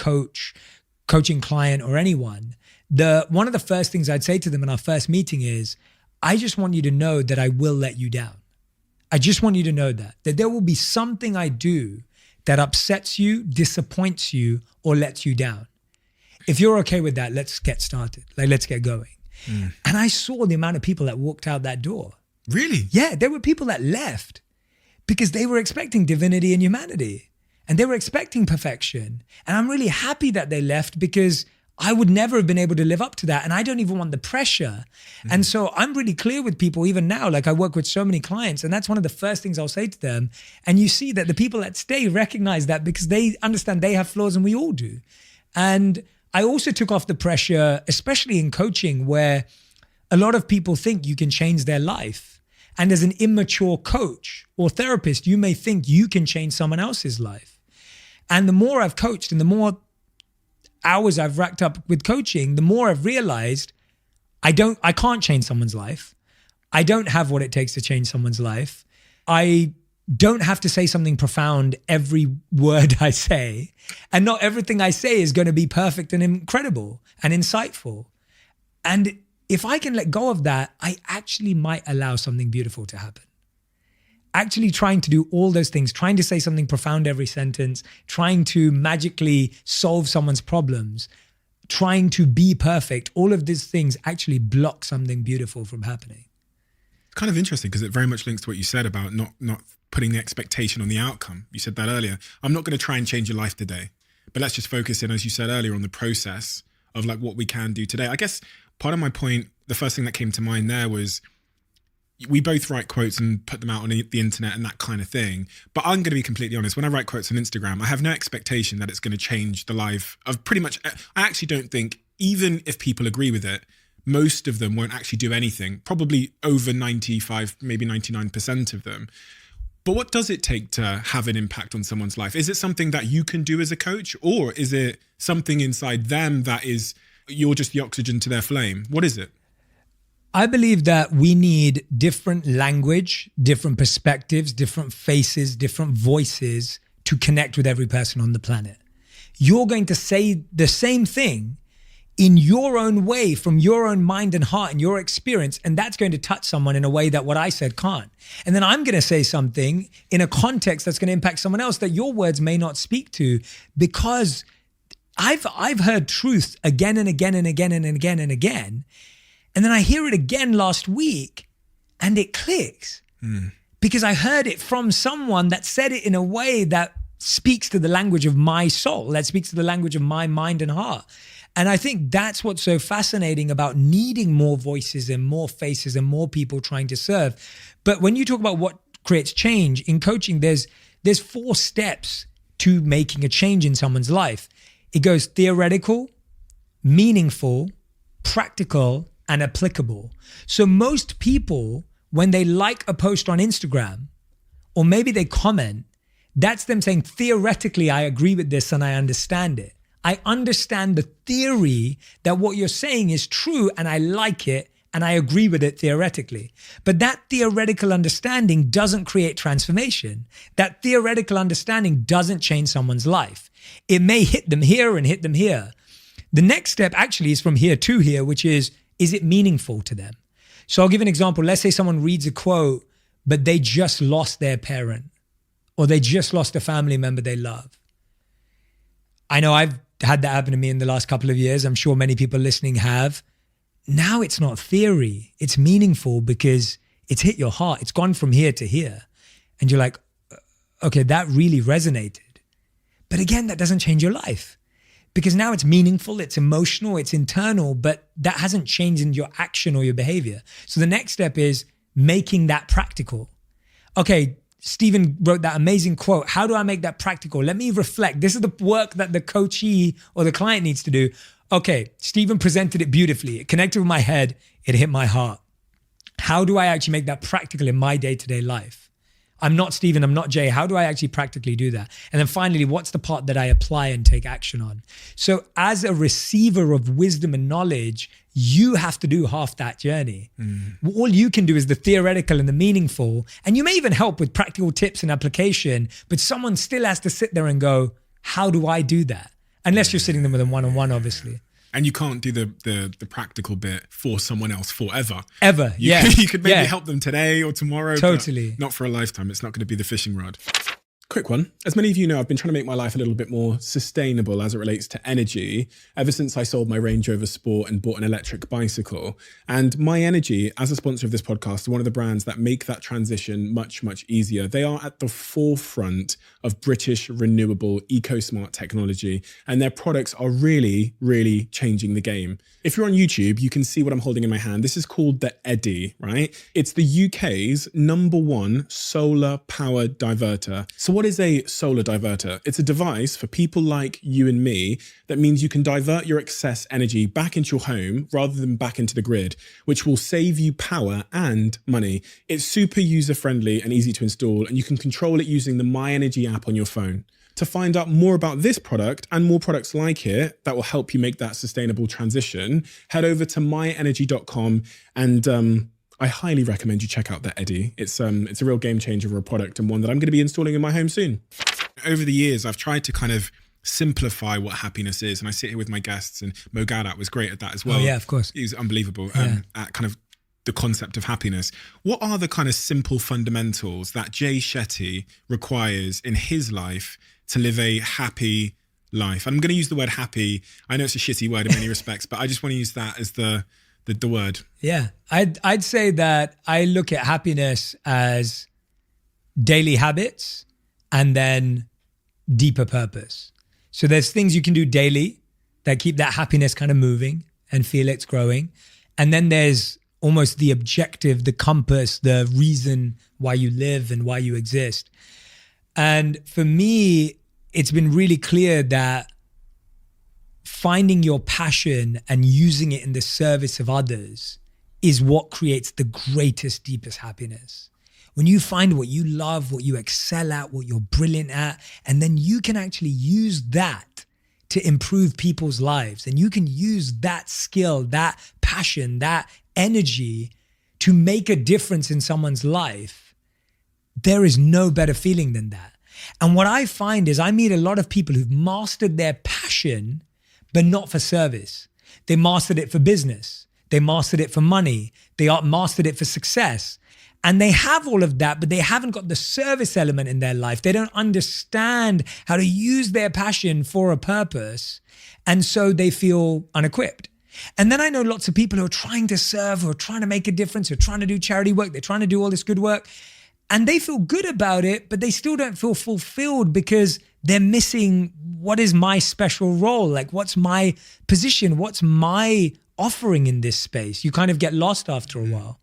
coaching client or anyone, one of the first things I'd say to them in our first meeting is, I just want you to know that I will let you down. I just want you to know that there will be something I do that upsets you, disappoints you, or lets you down. If you're okay with that, let's get started. Like, let's get going. And I saw the amount of people that walked out that door. Really? Yeah, there were people that left because they were expecting divinity and humanity, and they were expecting perfection. And I'm really happy that they left, because I would never have been able to live up to that. And I don't even want the pressure. And so I'm really clear with people even now. Like, I work with so many clients, and that's one of the first things I'll say to them. And you see that the people that stay recognize that, because they understand they have flaws, and we all do. And I also took off the pressure, especially in coaching, where a lot of people think you can change their life. And as an immature coach or therapist, you may think you can change someone else's life. And the more I've coached and the more hours I've racked up with coaching, the more I've realized I can't change someone's life. I don't have what it takes to change someone's life. I don't have to say something profound every word I say. And not everything I say is going to be perfect and incredible and insightful. And if I can let go of that, I actually might allow something beautiful to happen. Actually trying to do all those things, trying to say something profound every sentence, trying to magically solve someone's problems, trying to be perfect, all of these things actually block something beautiful from happening. It's kind of interesting because it very much links to what you said about not putting the expectation on the outcome. You said that earlier. I'm not going to try and change your life today, but let's just focus in, as you said earlier, on the process of like what we can do today. I guess part of my point, the first thing that came to mind there was, we both write quotes and put them out on the internet and that kind of thing. But I'm going to be completely honest. When I write quotes on Instagram, I have no expectation that it's going to change the life of pretty much, I actually don't think, even if people agree with it, most of them won't actually do anything. Probably over 95, maybe 99% of them. But what does it take to have an impact on someone's life? Is it something that you can do as a coach, or is it something inside them that is, you're just the oxygen to their flame? What is it? I believe that we need different language, different perspectives, different faces, different voices to connect with every person on the planet. You're going to say the same thing in your own way, from your own mind and heart and your experience, and that's going to touch someone in a way that what I said can't. And then I'm going to say something in a context that's going to impact someone else that your words may not speak to, because I've heard truth again and again and again and again and again. And then I hear it again last week and it clicks because I heard it from someone that said it in a way that speaks to the language of my soul, that speaks to the language of my mind and heart. And I think that's what's so fascinating about needing more voices and more faces and more people trying to serve. But when you talk about what creates change in coaching, there's 4 steps to making a change in someone's life. It goes theoretical, meaningful, practical, and applicable. So most people, when they like a post on Instagram, or maybe they comment, that's them saying, theoretically, I agree with this and I understand it. I understand the theory that what you're saying is true and I like it and I agree with it theoretically. But that theoretical understanding doesn't create transformation. That theoretical understanding doesn't change someone's life. It may hit them here and hit them here. The next step actually is from here to here, which is it meaningful to them? So I'll give an example. Let's say someone reads a quote, but they just lost their parent or they just lost a family member they love. I know I've had that happen to me in the last couple of years. I'm sure many people listening have. Now it's not theory. It's meaningful because it's hit your heart. It's gone from here to here. And you're like, okay, that really resonated. But again, that doesn't change your life because now it's meaningful, it's emotional, it's internal, but that hasn't changed in your action or your behavior. So the next step is making that practical. Okay, Stephen wrote that amazing quote. How do I make that practical? Let me reflect. This is the work that the coachee or the client needs to do. Okay, Stephen presented it beautifully. It connected with my head. It hit my heart. How do I actually make that practical in my day-to-day life? I'm not Stephen, I'm not Jay. How do I actually practically do that? And then finally, what's the part that I apply and take action on? So as a receiver of wisdom and knowledge, you have to do half that journey. All you can do is the theoretical and the meaningful. And you may even help with practical tips and application, but someone still has to sit there and go, how do I do that? Unless you're sitting them with them one-on-one, obviously. And you can't do the practical bit for someone else forever. Ever, yeah. You could maybe help them today or tomorrow. Totally. But not for a lifetime. It's not going to be the fishing rod. Quick one. As many of you know, I've been trying to make my life a little bit more sustainable as it relates to energy ever since I sold my Range Rover Sport and bought an electric bicycle. And My Energy, as a sponsor of this podcast, are one of the brands that make that transition much, much easier. They are at the forefront of British renewable eco-smart technology, and their products are really, really changing the game. If you're on YouTube, you can see what I'm holding in my hand. This is called the Eddy, right? It's the UK's #1 solar power diverter. So what is a solar diverter? It's a device for people like you and me that means you can divert your excess energy back into your home rather than back into the grid, which will save you power and money. It's super user-friendly and easy to install, and you can control it using the My Energy app on your phone. To find out more about this product and more products like it that will help you make that sustainable transition, head over to myenergy.com and I highly recommend you check out the Eddy. It's a real game changer of a product and one that I'm going to be installing in my home soon. Over the years, I've tried to kind of simplify what happiness is, and I sit here with my guests, and Mo Gadat was great at that as well. Oh yeah, of course. He's unbelievable at kind of the concept of happiness. What are the kind of simple fundamentals that Jay Shetty requires in his life to live a happy life? I'm going to use the word happy. I know it's a shitty word in many respects, but I just want to use that as the word. Yeah, I'd say that I look at happiness as daily habits and then deeper purpose. So there's things you can do daily that keep that happiness kind of moving and feel it's growing. And then there's almost the objective, the compass, the reason why you live and why you exist. And for me, it's been really clear that finding your passion and using it in the service of others is what creates the greatest, deepest happiness. When you find what you love, what you excel at, what you're brilliant at, and then you can actually use that to improve people's lives. And you can use that skill, that passion, that energy to make a difference in someone's life. There is no better feeling than that. And what I find is I meet a lot of people who've mastered their passion, but not for service. They mastered it for business. They mastered it for money. They mastered it for success. And they have all of that, but they haven't got the service element in their life. They don't understand how to use their passion for a purpose. And so they feel unequipped. And then I know lots of people who are trying to serve, who are trying to make a difference, who are trying to do charity work. They're trying to do all this good work. And they feel good about it, but they still don't feel fulfilled because they're missing, what is my special role? Like, what's my position? What's my offering in this space? You kind of get lost after a while.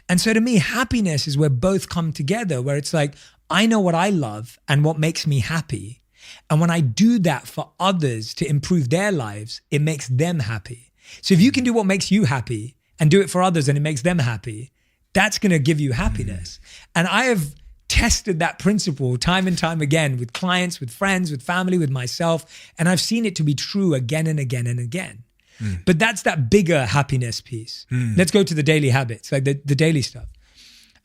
And so to me, happiness is where both come together, where it's like, I know what I love and what makes me happy. And when I do that for others to improve their lives, it makes them happy. So if you can do what makes you happy and do it for others and it makes them happy, that's going to give you happiness. And I have tested that principle time and time again with clients, with friends, with family, with myself. And I've seen it to be true again and again and again. But that's that bigger happiness piece. Let's go to the daily habits, like the daily stuff.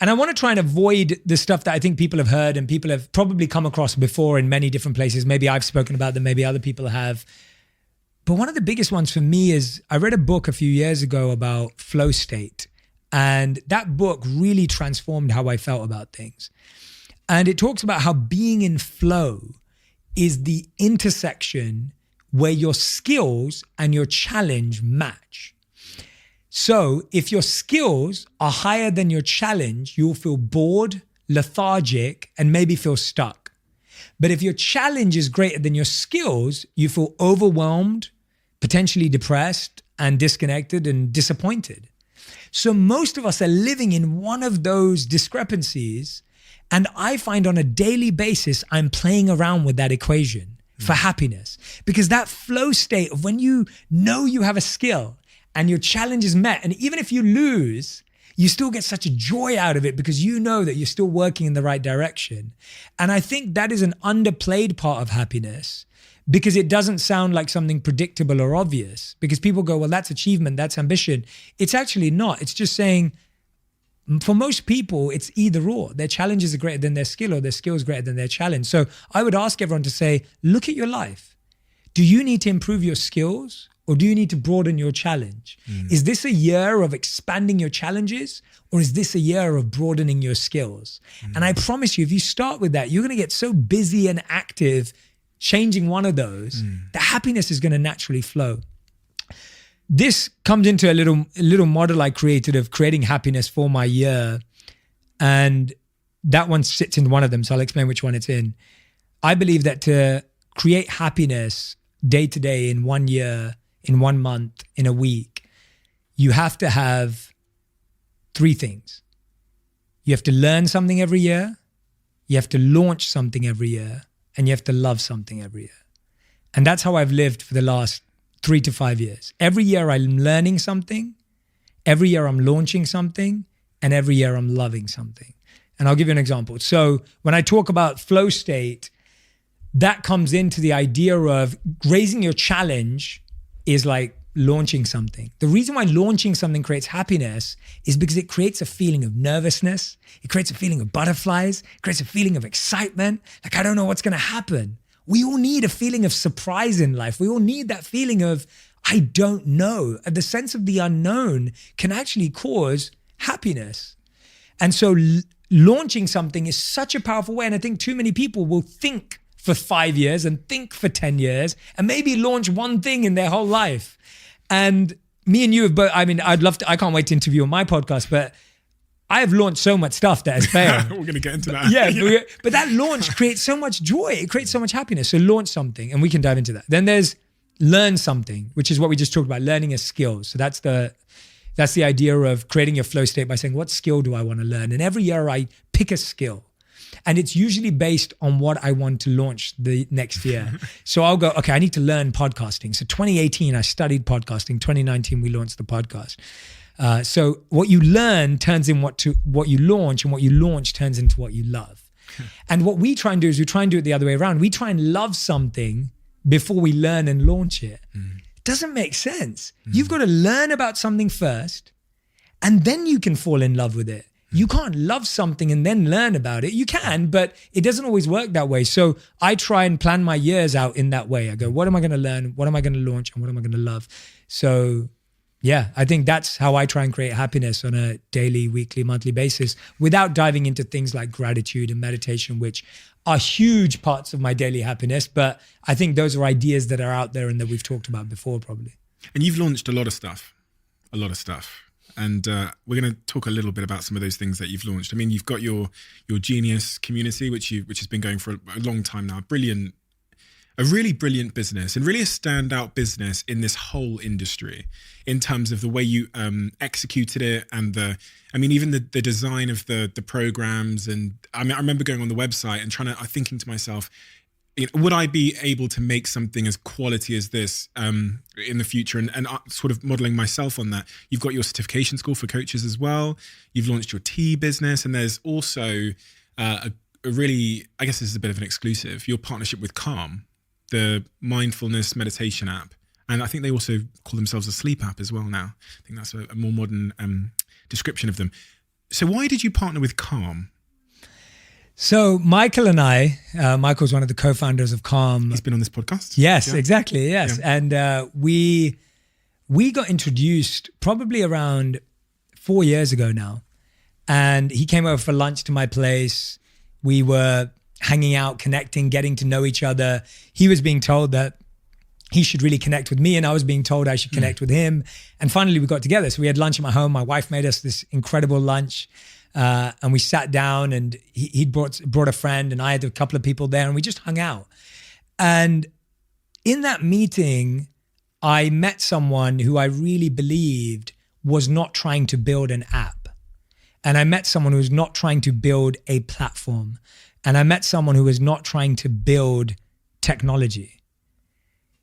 And I want to try and avoid the stuff that I think people have heard and people have probably come across before in many different places. Maybe I've spoken about them, maybe other people have. But one of the biggest ones for me is I read a book a few years ago about flow state. And that book really transformed how I felt about things. And it talks about how being in flow is the intersection where your skills and your challenge match. So if your skills are higher than your challenge, you'll feel bored, lethargic, and maybe feel stuck. But if your challenge is greater than your skills, you feel overwhelmed, potentially depressed, and disconnected and disappointed. So most of us are living in one of those discrepancies. And I find on a daily basis, I'm playing around with that equation for happiness, because that flow state of when you know you have a skill and your challenge is met, and even if you lose, you still get such a joy out of it because you know that you're still working in the right direction. And I think that is an underplayed part of happiness because it doesn't sound like something predictable or obvious, because people go, well, that's achievement, that's ambition. It's actually not. It's just saying, for most people, it's either or. Their challenges are greater than their skill or their skill is greater than their challenge. So I would ask everyone to say, look at your life. Do you need to improve your skills or do you need to broaden your challenge? Is this a year of expanding your challenges or is this a year of broadening your skills? And I promise you, if you start with that, you're going to get so busy and active changing one of those, that happiness is going to naturally flow. This comes into a little model I created of creating happiness for my year. And that one sits in one of them. So I'll explain which one it's in. I believe that to create happiness day to day in 1 year, in 1 month, in a week, you have to have 3 things. You have to learn something every year. You have to launch something every year. And you have to love something every year. And that's how I've lived for the last 3 to 5 years. Every year I'm learning something, every year I'm launching something, and every year I'm loving something. And I'll give you an example. So when I talk about flow state, that comes into the idea of raising your challenge is like launching something. The reason why launching something creates happiness is because it creates a feeling of nervousness. It creates a feeling of butterflies. It creates a feeling of excitement. Like, I don't know what's going to happen. We all need a feeling of surprise in life. We all need that feeling of, I don't know. The sense of the unknown can actually cause happiness. And so launching something is such a powerful way. And I think too many people will think for 5 years and think for 10 years and maybe launch one thing in their whole life. And me and you have both, I mean, I can't wait to interview on my podcast, but I have launched so much stuff that has failed. We're going to get into that. Yeah, but that launch creates so much joy. It creates so much happiness. So launch something, and we can dive into that. Then there's learn something, which is what we just talked about, learning a skill. So that's the idea of creating your flow state by saying, what skill do I want to learn? And every year I pick a skill. And it's usually based on what I want to launch the next year. So I'll go, okay, I need to learn podcasting. So 2018, I studied podcasting. 2019, we launched the podcast. So what you learn turns in what you launch, and what you launch turns into what you love. And what we try and do is we try and do it the other way around. We try and love something before we learn and launch it. It doesn't make sense. You've got to learn about something first, and then you can fall in love with it. You can't love something and then learn about it. You can, but it doesn't always work that way. So I try and plan my years out in that way. I go, what am I going to learn? What am I going to launch? And what am I going to love? So Yeah, I think that's how I try and create happiness on a daily, weekly, monthly basis without diving into things like gratitude and meditation, which are huge parts of my daily happiness. But I think those are ideas that are out there and that we've talked about before, probably. And you've launched a lot of stuff. And we're going to talk a little bit about some of those things that you've launched. I mean, you've got your Genius community, which has been going for a long time now. A really brilliant business, and really a standout business in this whole industry in terms of the way you executed it, and even the design of the programs. And I remember going on the website and thinking to myself, would I be able to make something as quality as this in the future? And sort of modeling myself on that. You've got your certification school for coaches as well. You've launched your tea business, and there's also a really, I guess this is a bit of an exclusive, your partnership with Calm, the mindfulness meditation app. And I think they also call themselves a sleep app as well now. I think that's a more modern description of them. So why did you partner with Calm? So Michael and I, Michael's one of the co-founders of Calm. He's been on this podcast. Yes, exactly. Yes. Yeah. And we got introduced probably around 4 years ago now. And he came over for lunch to my place. We were hanging out, connecting, getting to know each other. He was being told that he should really connect with me, and I was being told I should connect with him. And finally we got together. So we had lunch at my home. My wife made us this incredible lunch. And we sat down, and he'd brought a friend, and I had a couple of people there, and we just hung out. And in that meeting, I met someone who I really believed was not trying to build an app. And I met someone who was not trying to build a platform. And I met someone who was not trying to build technology.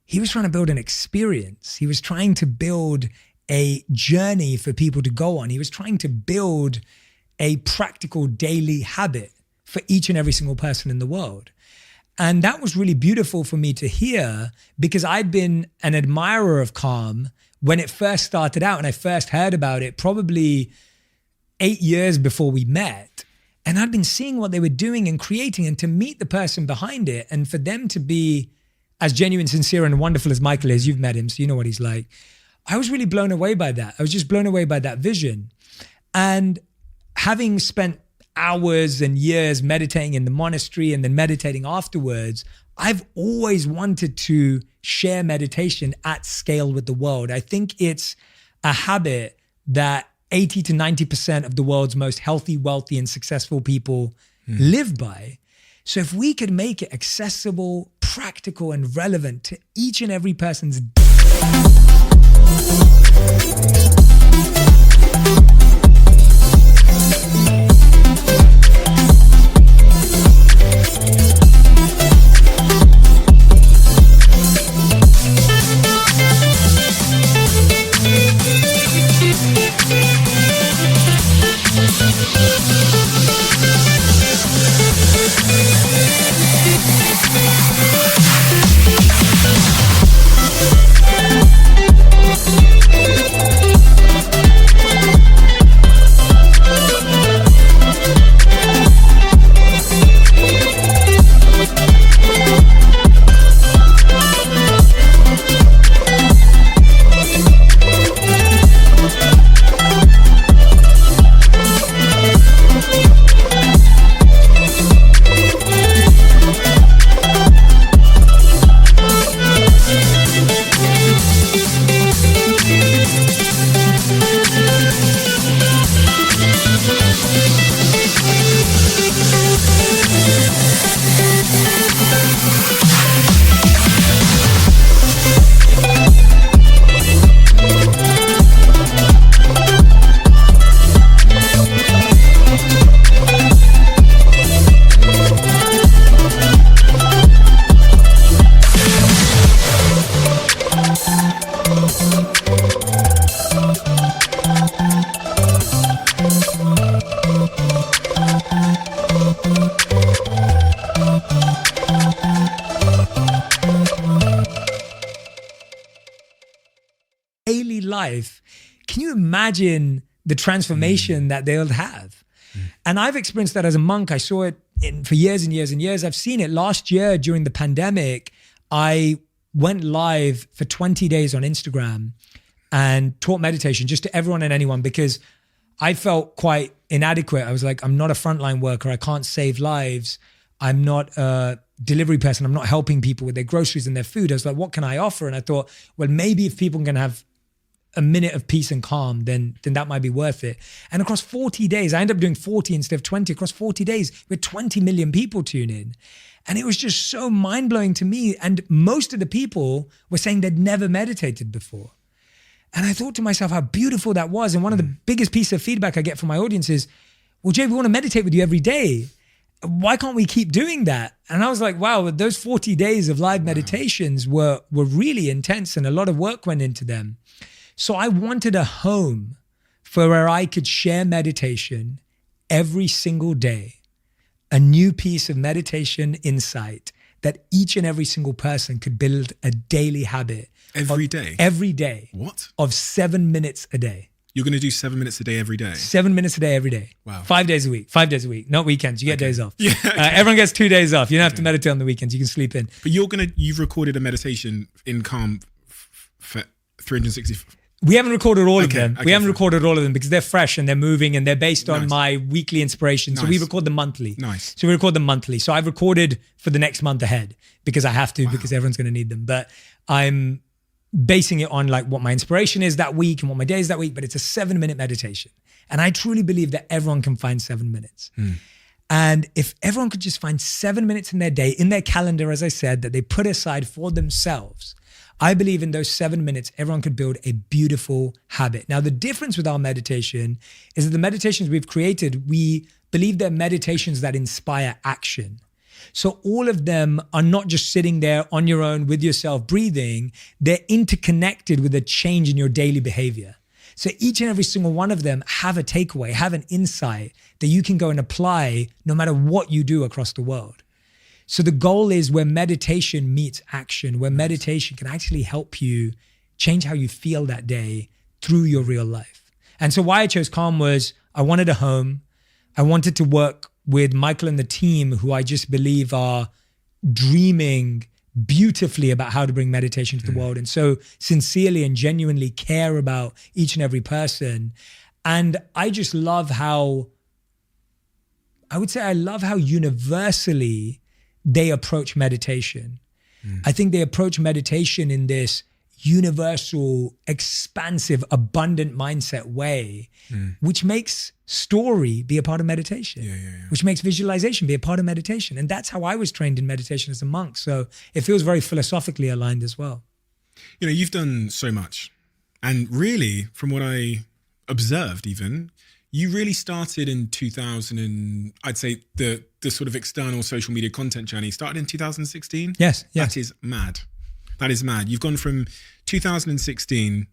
He was trying to build an experience. He was trying to build a journey for people to go on. He was trying to build a practical daily habit for each and every single person in the world. And that was really beautiful for me to hear, because I'd been an admirer of Calm when it first started out, and I first heard about it probably 8 years before we met. And I'd been seeing what they were doing and creating, and to meet the person behind it, and for them to be as genuine, sincere, and wonderful as Michael is. You've met him, so you know what he's like. I was really blown away by that. I was just blown away by that vision. And having spent hours and years meditating in the monastery and then meditating afterwards, I've always wanted to share meditation at scale with the world. I think it's a habit that 80 to 90% of the world's most healthy, wealthy, and successful people live by. So if we could make it accessible, practical, and relevant to each and every person's daily life. Can you imagine the transformation that they'll have? And I've experienced that as a monk. I saw it for years and years and years. I've seen it. Last year during the pandemic, I went live for 20 days on Instagram, and taught meditation just to everyone and anyone because I felt quite inadequate. I was like, I'm not a frontline worker. I can't save lives. I'm not a delivery person. I'm not helping people with their groceries and their food. I was like, what can I offer? And I thought, well, maybe if people can have a minute of peace and calm, then that might be worth it. And across 40 days, I ended up doing 40 instead of 20. Across 40 days, we had 20 million people tune in. And it was just so mind-blowing to me. And most of the people were saying they'd never meditated before. And I thought to myself how beautiful that was. And one of the biggest pieces of feedback I get from my audience is, well, Jay, we want to meditate with you every day. Why can't we keep doing that? And I was like, wow, those 40 days of live meditations were really intense and a lot of work went into them. So I wanted a home for where I could share meditation every single day, a new piece of meditation insight that each and every single person could build a daily habit. Every day? Every day. What? Of 7 minutes a day. You're going to do 7 minutes a day every day? 7 minutes a day every day. Wow. 5 days a week. 5 days a week. Not weekends. You get days off. Yeah. Okay. Everyone gets 2 days off. You don't have to meditate on the weekends. You can sleep in. But you've recorded a meditation in Calm for 360. We haven't recorded all of them. Okay, we haven't recorded all of them because they're fresh and they're moving and they're based on my weekly inspiration. So we record them monthly. Nice. So we record them monthly. So I've recorded for the next month ahead because I have to, because everyone's going to need them. But I'm basing it on like what my inspiration is that week and what my day is that week, but it's a 7-minute meditation. And I truly believe that everyone can find 7 minutes. And if everyone could just find 7 minutes in their day, in their calendar, as I said, that they put aside for themselves, I believe in those 7 minutes, everyone could build a beautiful habit. Now, the difference with our meditation is that the meditations we've created, we believe they're meditations that inspire action. So all of them are not just sitting there on your own with yourself breathing, they're interconnected with a change in your daily behavior. So each and every single one of them have a takeaway, have an insight that you can go and apply no matter what you do across the world. So the goal is where meditation meets action, where meditation can actually help you change how you feel that day through your real life. And so why I chose Calm was I wanted a home. I wanted to work with Michael and the team who I just believe are dreaming beautifully about how to bring meditation to the world and so sincerely and genuinely care about each and every person. And I just love how, I would say I love how universally they approach meditation. I think they approach meditation in this universal, expansive, abundant mindset way, which makes story be a part of meditation, which makes visualization be a part of meditation. And that's how I was trained in meditation as a monk. So it feels very philosophically aligned as well. You know, you've done so much. And really, from what I observed even, you really started in 2000 and I'd say the sort of external social media content journey started in 2016. Yes. That is mad. That is mad. You've gone from 2016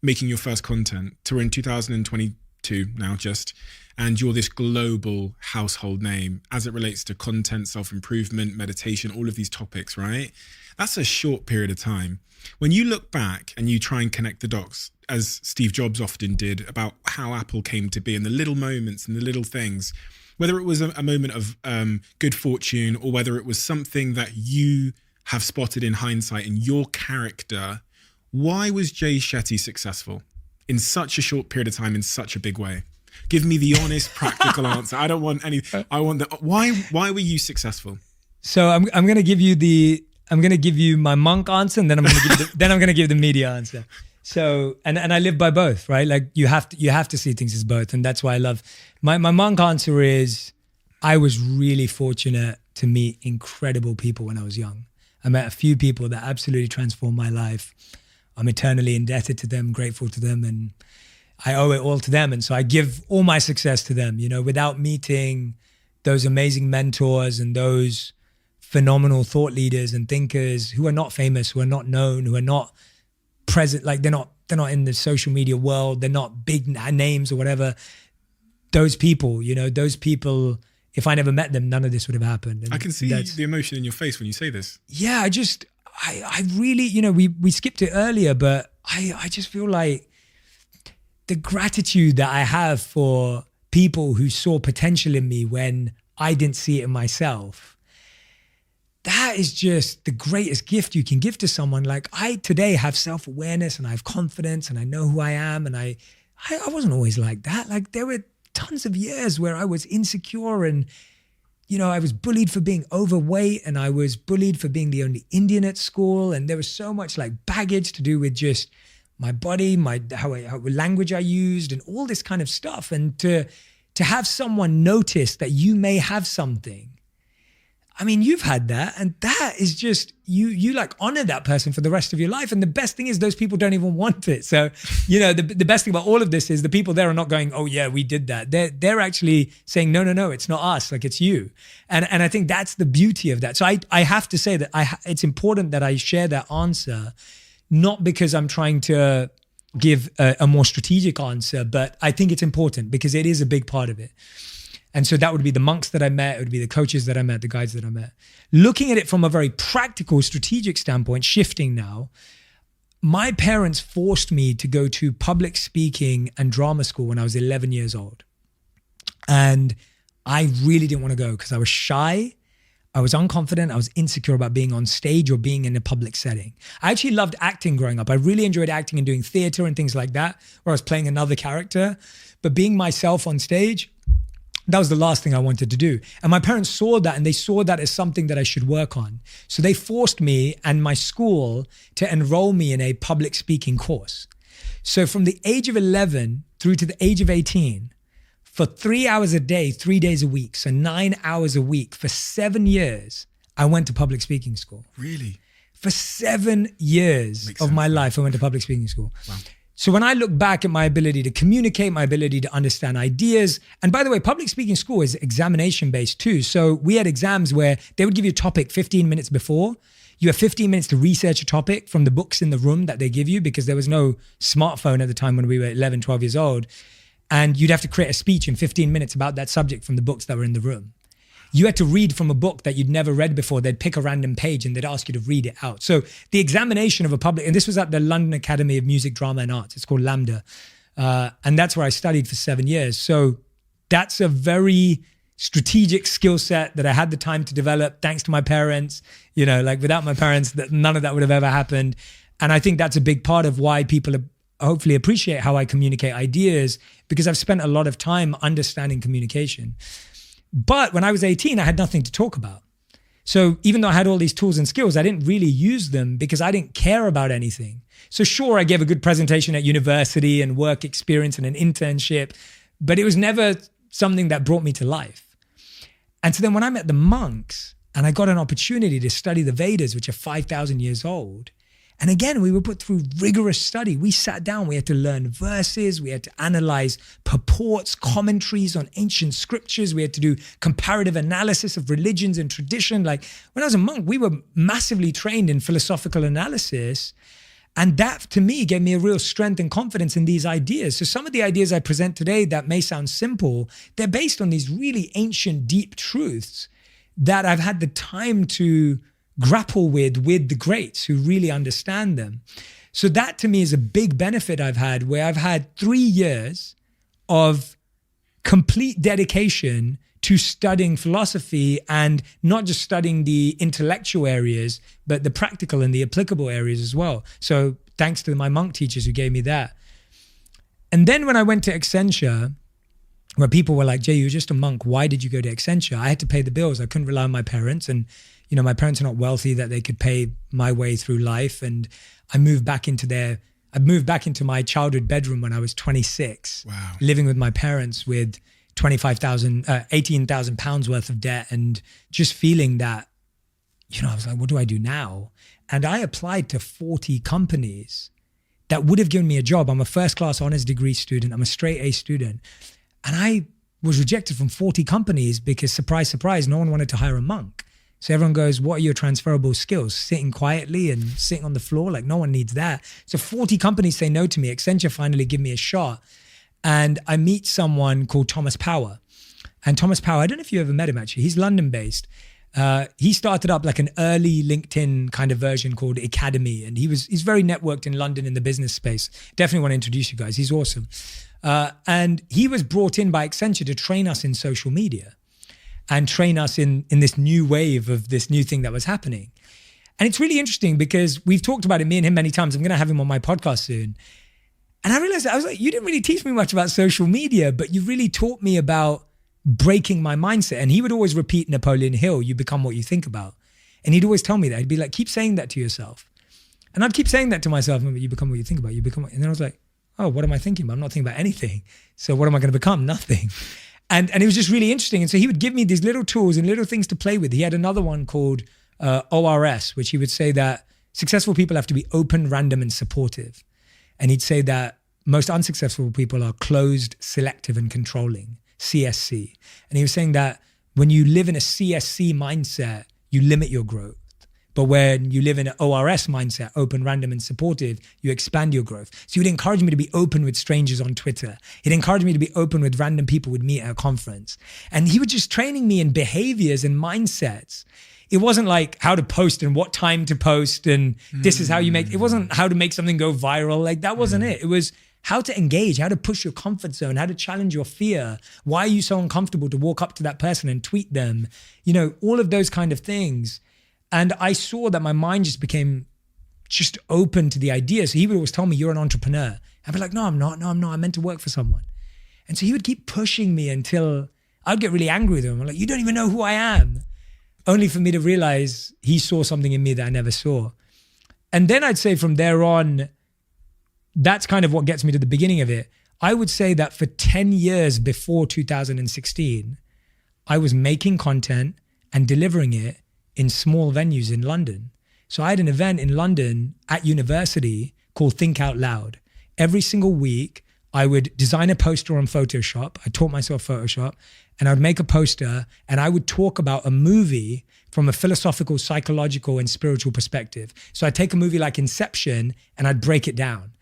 making your first content to we're in 2022 now just, and you're this global household name as it relates to content, self-improvement, meditation, all of these topics, right? That's a short period of time. When you look back and you try and connect the dots, as Steve Jobs often did, about how Apple came to be and the little moments and the little things, whether it was a moment of good fortune or whether it was something that you have spotted in hindsight in your character, why was Jay Shetty successful in such a short period of time in such a big way? Give me the honest, practical answer. I don't want any. I want the why were you successful? So I'm going to give you my monk answer, and then I'm going to give the media answer. So and I live by both, right? Like you have to see things as both, and that's why I love my monk answer is I was really fortunate to meet incredible people when I was young. I met a few people that absolutely transformed my life. I'm eternally indebted to them, grateful to them, and I owe it all to them. And so I give all my success to them. You know, without meeting those amazing mentors and those phenomenal thought leaders and thinkers who are not famous, who are not known, who are not present, like they're not in the social media world, they're not big names or whatever. Those people, if I never met them, none of this would have happened. And I can see the emotion in your face when you say this. Yeah, I really, we skipped it earlier, but I just feel like the gratitude that I have for people who saw potential in me when I didn't see it in myself. that is just the greatest gift you can give to someone. Like I today have self-awareness and I have confidence and I know who I am. And I wasn't always like that. Like there were tons of years where I was insecure and, you know, I was bullied for being overweight and I was bullied for being the only Indian at school. And there was so much like baggage to do with just my body, how language I used and all this kind of stuff. And to have someone notice that you may have something, I mean, you've had that, and that is just, you like honor that person for the rest of your life. And the best thing is those people don't even want it. So, you know, the best thing about all of this is the people there are not going, oh yeah, we did that. They're actually saying, no, it's not us, like it's you. And I think that's the beauty of that. So I have to say that it's important that I share that answer, not because I'm trying to give a more strategic answer, but I think it's important because it is a big part of it. And so that would be the monks that I met, it would be the coaches that I met, the guides that I met. Looking at it from a very practical, strategic standpoint, shifting now, my parents forced me to go to public speaking and drama school when I was 11 years old. And I really didn't want to go because I was shy, I was unconfident, I was insecure about being on stage or being in a public setting. I actually loved acting growing up. I really enjoyed acting and doing theater and things like that, where I was playing another character. But being myself on stage, that was the last thing I wanted to do. And my parents saw that, and they saw that as something that I should work on. So they forced me and my school to enroll me in a public speaking course. So from the age of 11 through to the age of 18, for 3 hours a day, 3 days a week, so 9 hours a week, for 7 years, I went to public speaking school. Really? For 7 years of my life, I went to public speaking school. Wow. So when I look back at my ability to communicate, my ability to understand ideas, and by the way, public speaking school is examination based too. So we had exams where they would give you a topic 15 minutes before. You have 15 minutes to research a topic from the books in the room that they give you, because there was no smartphone at the time when we were 11, 12 years old. And you'd have to create a speech in 15 minutes about that subject from the books that were in the room. You had to read from a book that you'd never read before. They'd pick a random page and they'd ask you to read it out. So the examination of a public, and this was at the London Academy of Music, Drama and Arts. It's called LAMDA. And that's where I studied for 7 years. So that's a very strategic skill set that I had the time to develop thanks to my parents. You know, like without my parents, none of that would have ever happened. And I think that's a big part of why people hopefully appreciate how I communicate ideas, because I've spent a lot of time understanding communication. But when I was 18, I had nothing to talk about. So even though I had all these tools and skills, I didn't really use them because I didn't care about anything. So sure, I gave a good presentation at university and work experience and an internship, but it was never something that brought me to life. And so then when I met the monks and I got an opportunity to study the Vedas, which are 5,000 years old, and again, we were put through rigorous study. We sat down, we had to learn verses, we had to analyze purports, commentaries on ancient scriptures, we had to do comparative analysis of religions and tradition. Like when I was a monk, we were massively trained in philosophical analysis. And that to me gave me a real strength and confidence in these ideas. So some of the ideas I present today that may sound simple, they're based on these really ancient, deep truths that I've had the time to grapple with the greats who really understand them. So that to me is a big benefit I've had, where I've had 3 years of complete dedication to studying philosophy, and not just studying the intellectual areas, but the practical and the applicable areas as well. So thanks to my monk teachers who gave me that. And then when I went to Accenture, where people were like, Jay, you're just a monk. Why did you go to Accenture? I had to pay the bills. I couldn't rely on my parents. And you know, my parents are not wealthy that they could pay my way through life. And I moved back into my childhood bedroom when I was 26, wow, living with my parents with 18,000 pounds worth of debt, and just feeling that, you know, I was like, what do I do now? And I applied to 40 companies that would have given me a job. I'm a first class honors degree student. I'm a straight A student. And I was rejected from 40 companies because, surprise, surprise, no one wanted to hire a monk. So everyone goes, what are your transferable skills? Sitting quietly and sitting on the floor? Like no one needs that. So 40 companies say no to me. Accenture finally give me a shot. And I meet someone called Thomas Power. And Thomas Power, I don't know if you ever met him actually. He's London based. He started up like an early LinkedIn kind of version called Academy. And he's very networked in London in the business space. Definitely want to introduce you guys. He's awesome. And he was brought in by Accenture to train us in social media. and train us in this new wave of this new thing that was happening. And it's really interesting because we've talked about it, me and him, many times. I'm going to have him on my podcast soon. And I realized, I was like, you didn't really teach me much about social media, but you really taught me about breaking my mindset. And he would always repeat Napoleon Hill, you become what you think about. And he'd always tell me that. He'd be like, keep saying that to yourself. And I'd keep saying that to myself, you become what you think about, you become what, and then I was like, oh, what am I thinking about? I'm not thinking about anything. So what am I going to become? Nothing. And it was just really interesting. And so he would give me these little tools and little things to play with. He had another one called ORS, which he would say that successful people have to be open, random, and supportive. And he'd say that most unsuccessful people are closed, selective, and controlling, CSC. And he was saying that when you live in a CSC mindset, you limit your growth. But when you live in an ORS mindset, open, random, and supportive, you expand your growth. So he would encourage me to be open with strangers on Twitter. He'd encourage me to be open with random people we'd meet at a conference. And he was just training me in behaviors and mindsets. It wasn't like how to post and what time to post and this is how you make, it wasn't how to make something go viral. Like that wasn't it. It was how to engage, how to push your comfort zone, how to challenge your fear. Why are you so uncomfortable to walk up to that person and tweet them? You know, all of those kind of things. And I saw that my mind just became just open to the idea. So he would always tell me, you're an entrepreneur. I'd be like, no, I'm not. I meant to work for someone. And so he would keep pushing me until I'd get really angry with him. I'm like, you don't even know who I am. Only for me to realize he saw something in me that I never saw. And then I'd say from there on, that's kind of what gets me to the beginning of it. I would say that for 10 years before 2016, I was making content and delivering it in small venues in London. So I had an event in London at university called Think Out Loud. Every single week, I would design a poster on Photoshop. I taught myself Photoshop, and I would make a poster and I would talk about a movie from a philosophical, psychological, and spiritual perspective. So I'd take a movie like Inception and I'd break it down.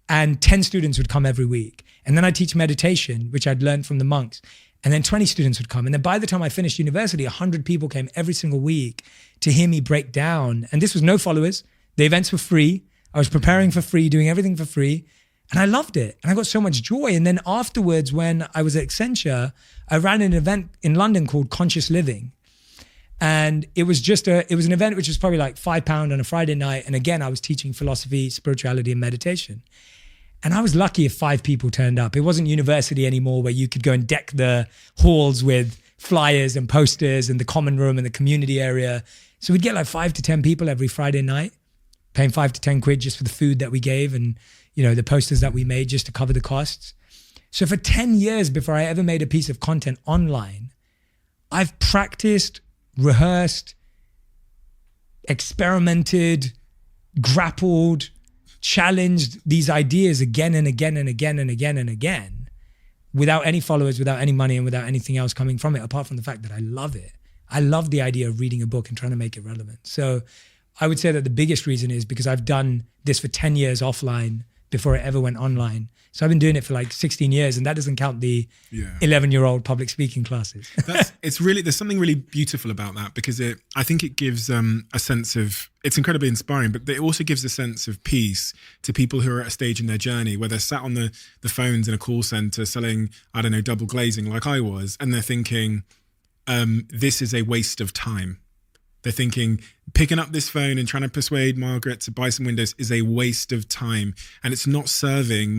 And 10 students would come every week. And then I'd teach meditation, which I'd learned from the monks. And then 20 students would come. And then by the time I finished university, 100 people came every single week to hear me break down. And this was no followers. The events were free. I was preparing for free, doing everything for free. And I loved it. And I got so much joy. And then afterwards, when I was at Accenture, I ran an event in London called Conscious Living. And it was an event which was probably like £5 on a Friday night. And again, I was teaching philosophy, spirituality, and meditation. And I was lucky if 5 people turned up. It wasn't university anymore where you could go and deck the halls with flyers and posters and the common room and the community area. So we'd get like 5 to 10 people every Friday night, paying 5 to 10 quid just for the food that we gave and, you know, the posters that we made just to cover the costs. So for 10 years before I ever made a piece of content online, I've practiced, rehearsed, experimented, grappled, challenged these ideas again and again and again and again and again without any followers, without any money, and without anything else coming from it, apart from the fact that I love it. I love the idea of reading a book and trying to make it relevant. So I would say that the biggest reason is because I've done this for 10 years offline before it ever went online. So I've been doing it for like 16 years, and that doesn't count the 11-year-old public speaking classes. There's something really beautiful about that, because I think it gives a sense of, it's incredibly inspiring, but it also gives a sense of peace to people who are at a stage in their journey where they're sat on the phones in a call center selling, I don't know, double glazing like I was, and they're thinking, this is a waste of time. They're thinking picking up this phone and trying to persuade Margaret to buy some windows is a waste of time, and it's not serving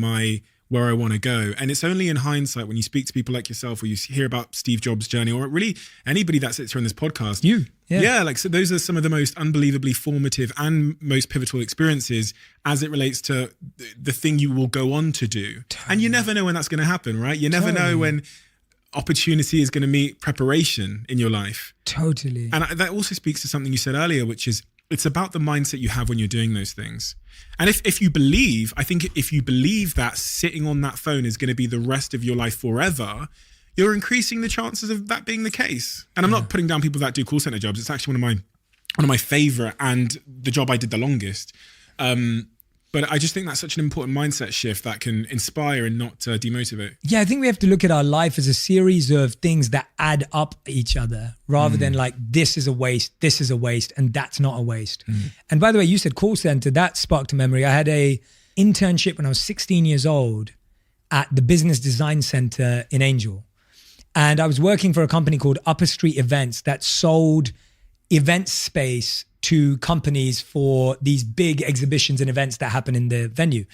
where I want to go. And it's only in hindsight when you speak to people like yourself, or you hear about Steve Jobs' journey, or really anybody that sits here on this podcast. So those are some of the most unbelievably formative and most pivotal experiences as it relates to the thing you will go on to do. Totally. And you never know when that's going to happen, right? You never know when opportunity is going to meet preparation in your life. Totally. And that also speaks to something you said earlier, which is it's about the mindset you have when you're doing those things. And if you believe that sitting on that phone is going to be the rest of your life forever, you're increasing the chances of that being the case. And I'm not putting down people that do call center jobs. It's actually one of my favorite and the job I did the longest. But I just think that's such an important mindset shift that can inspire and not demotivate. Yeah, I think we have to look at our life as a series of things that add up each other rather than like, this is a waste, and that's not a waste. And by the way, you said call center, that sparked a memory. I had a internship when I was 16 years old at the Business Design Center in Angel. And I was working for a company called Upper Street Events that sold event space to companies for these big exhibitions and events that happen in the venue.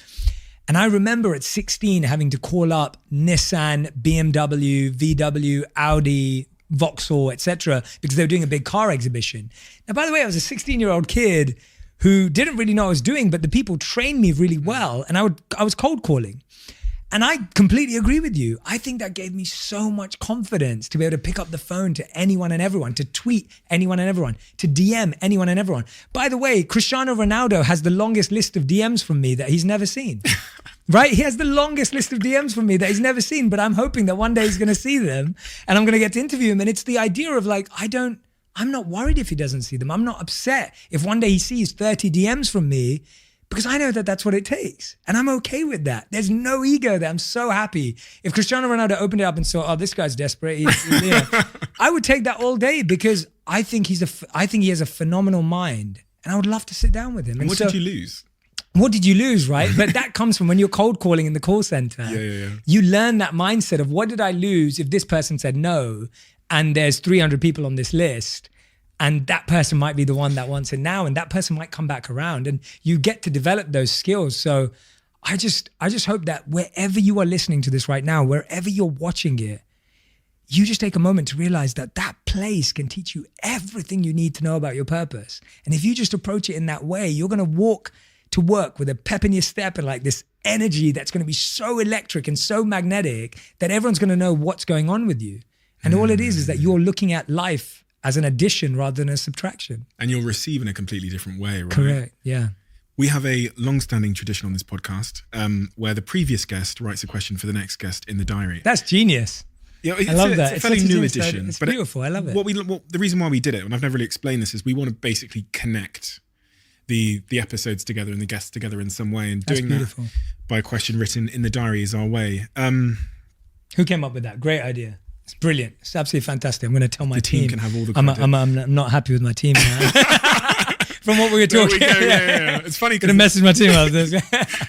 And I remember at 16 having to call up Nissan, BMW, VW, Audi, Vauxhall, etc., because they were doing a big car exhibition. Now, by the way, I was a 16-year-old kid who didn't really know what I was doing, but the people trained me really well, and I was cold calling. And I completely agree with you. I think that gave me so much confidence to be able to pick up the phone to anyone and everyone, to tweet anyone and everyone, to DM anyone and everyone. By the way, Cristiano Ronaldo has the longest list of DMs from me that he's never seen. Right? He has the longest list of DMs from me that he's never seen, but I'm hoping that one day he's going to see them and I'm going to get to interview him. And it's the idea of like, I'm not worried if he doesn't see them. I'm not upset if one day he sees 30 DMs from me, because I know that that's what it takes. And I'm okay with that. There's no ego there. I'm so happy. If Cristiano Ronaldo opened it up and saw, oh, this guy's desperate, I would take that all day, because I think he has a phenomenal mind, and I would love to sit down with him. And what did you lose? What did you lose, right? But that comes from when you're cold calling in the call center. Yeah. You learn that mindset of, what did I lose if this person said no, and there's 300 people on this list, and that person might be the one that wants it now, and that person might come back around, and you get to develop those skills. So I just hope that wherever you are listening to this right now, wherever you're watching it, you just take a moment to realize that that place can teach you everything you need to know about your purpose. And if you just approach it in that way, you're going to walk to work with a pep in your step and like this energy that's going to be so electric and so magnetic that everyone's going to know what's going on with you. And all it is that you're looking at life as an addition rather than a subtraction. And you'll receive in a completely different way, right? Correct, yeah. We have a long-standing tradition on this podcast where the previous guest writes a question for the next guest in the diary. That's genius. Yeah, I love that. It's a fairly new edition. It's beautiful. I love it. The reason why we did it, and I've never really explained this, is we want to basically connect the episodes together and the guests together in some way. And doing that by a question written in the diary is our way. Who came up with that? Great idea. It's brilliant. It's absolutely fantastic. I'm going to tell my team. The team can have all the credit. I'm not happy with my team now. From what we were talking. Yeah. It's funny. Going to message my team about this.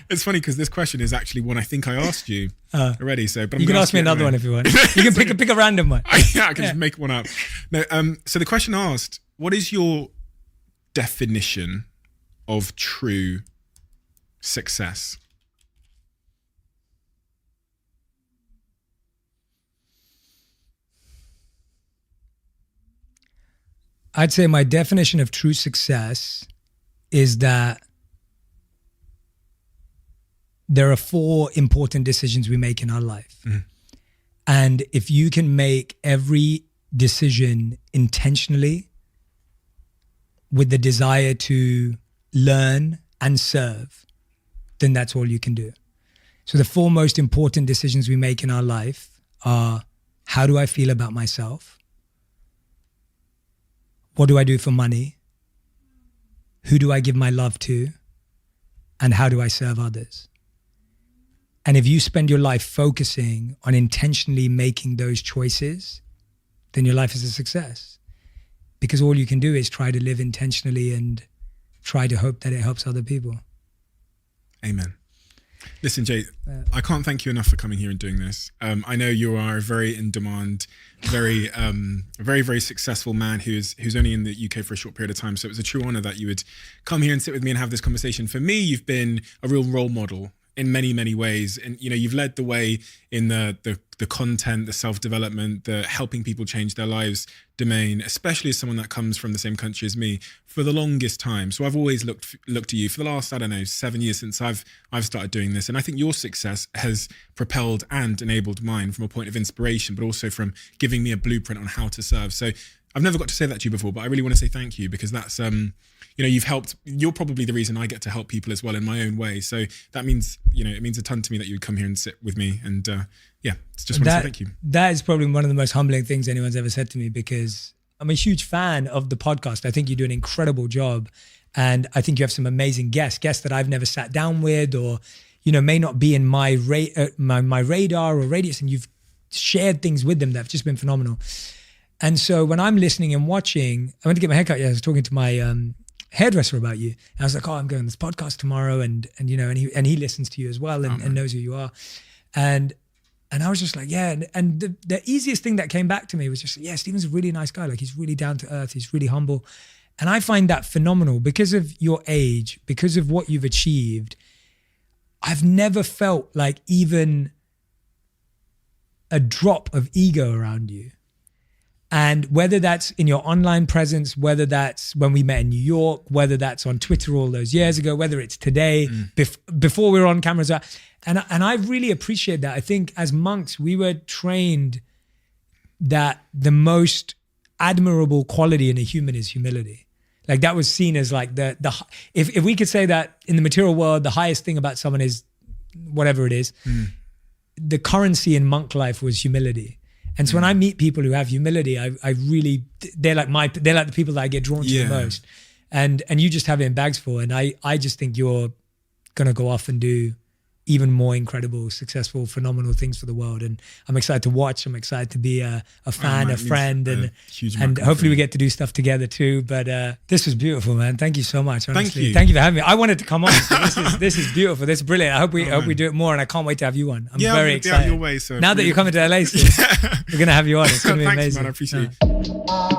It's funny because this question is actually one I think I asked you already. So, but you can ask me another one if you want. You can pick a random one. I can just make one up. No. So the question asked, what is your definition of true success? I'd say my definition of true success is that there are 4 important decisions we make in our life. Mm-hmm. And if you can make every decision intentionally with the desire to learn and serve, then that's all you can do. So the 4 most important decisions we make in our life are, how do I feel about myself? What do I do for money? Who do I give my love to? And how do I serve others? And if you spend your life focusing on intentionally making those choices, then your life is a success. Because all you can do is try to live intentionally and try to hope that it helps other people. Amen. Listen, Jay, I can't thank you enough for coming here and doing this. I know you are a very in-demand, very, very successful man who's only in the UK for a short period of time. So it was a true honor that you would come here and sit with me and have this conversation. For me, you've been a real role model in many, many ways. And, you know, you've led the way in the content, the self-development, the helping people change their lives domain, especially as someone that comes from the same country as me for the longest time. So I've always looked to you for the last, 7 years since I've started doing this. And I think your success has propelled and enabled mine from a point of inspiration, but also from giving me a blueprint on how to serve. So I've never got to say that to you before, but I really want to say thank you, because that's, you've helped. You're probably the reason I get to help people as well in my own way. So that means, it means a ton to me that you would come here and sit with me. And just want to say thank you. That is probably one of the most humbling things anyone's ever said to me, because I'm a huge fan of the podcast. I think you do an incredible job. And I think you have some amazing guests that I've never sat down with, or, may not be in my radar or radius. And you've shared things with them that have just been phenomenal. And so when I'm listening and watching, I went to get my haircut. I was talking to my hairdresser about you. And I was like, I'm going on this podcast tomorrow. And he listens to you as well and knows who you are. And And I was just like, yeah. And the easiest thing that came back to me was just, yeah, Stephen's a really nice guy. Like, he's really down to earth. He's really humble. And I find that phenomenal because of your age, because of what you've achieved. I've never felt like even a drop of ego around you. And whether that's in your online presence, whether that's when we met in New York, whether that's on Twitter all those years ago, whether it's today, before we were on cameras. And I really appreciate that. I think as monks, we were trained that the most admirable quality in a human is humility. Like that was seen as like if we could say that in the material world, the highest thing about someone is whatever it is, the currency in monk life was humility. And so when I meet people who have humility, I really, they're like the people that I get drawn to the most. And you just have it in bags full. And I just think you're going to go off and do even more incredible, successful, phenomenal things for the world. And I'm excited to watch. I'm excited to be a fan, a friend, and hopefully we get to do stuff together too. But this was beautiful, man. Thank you so much. Honestly. Thank you for having me. I wanted to come on. So this is beautiful. This is brilliant. I hope we do it more, and I can't wait to have you on. I'm very excited. Your way, so now that you're coming to LA, we're gonna have you on. It's gonna be amazing. Thanks, man. I appreciate it.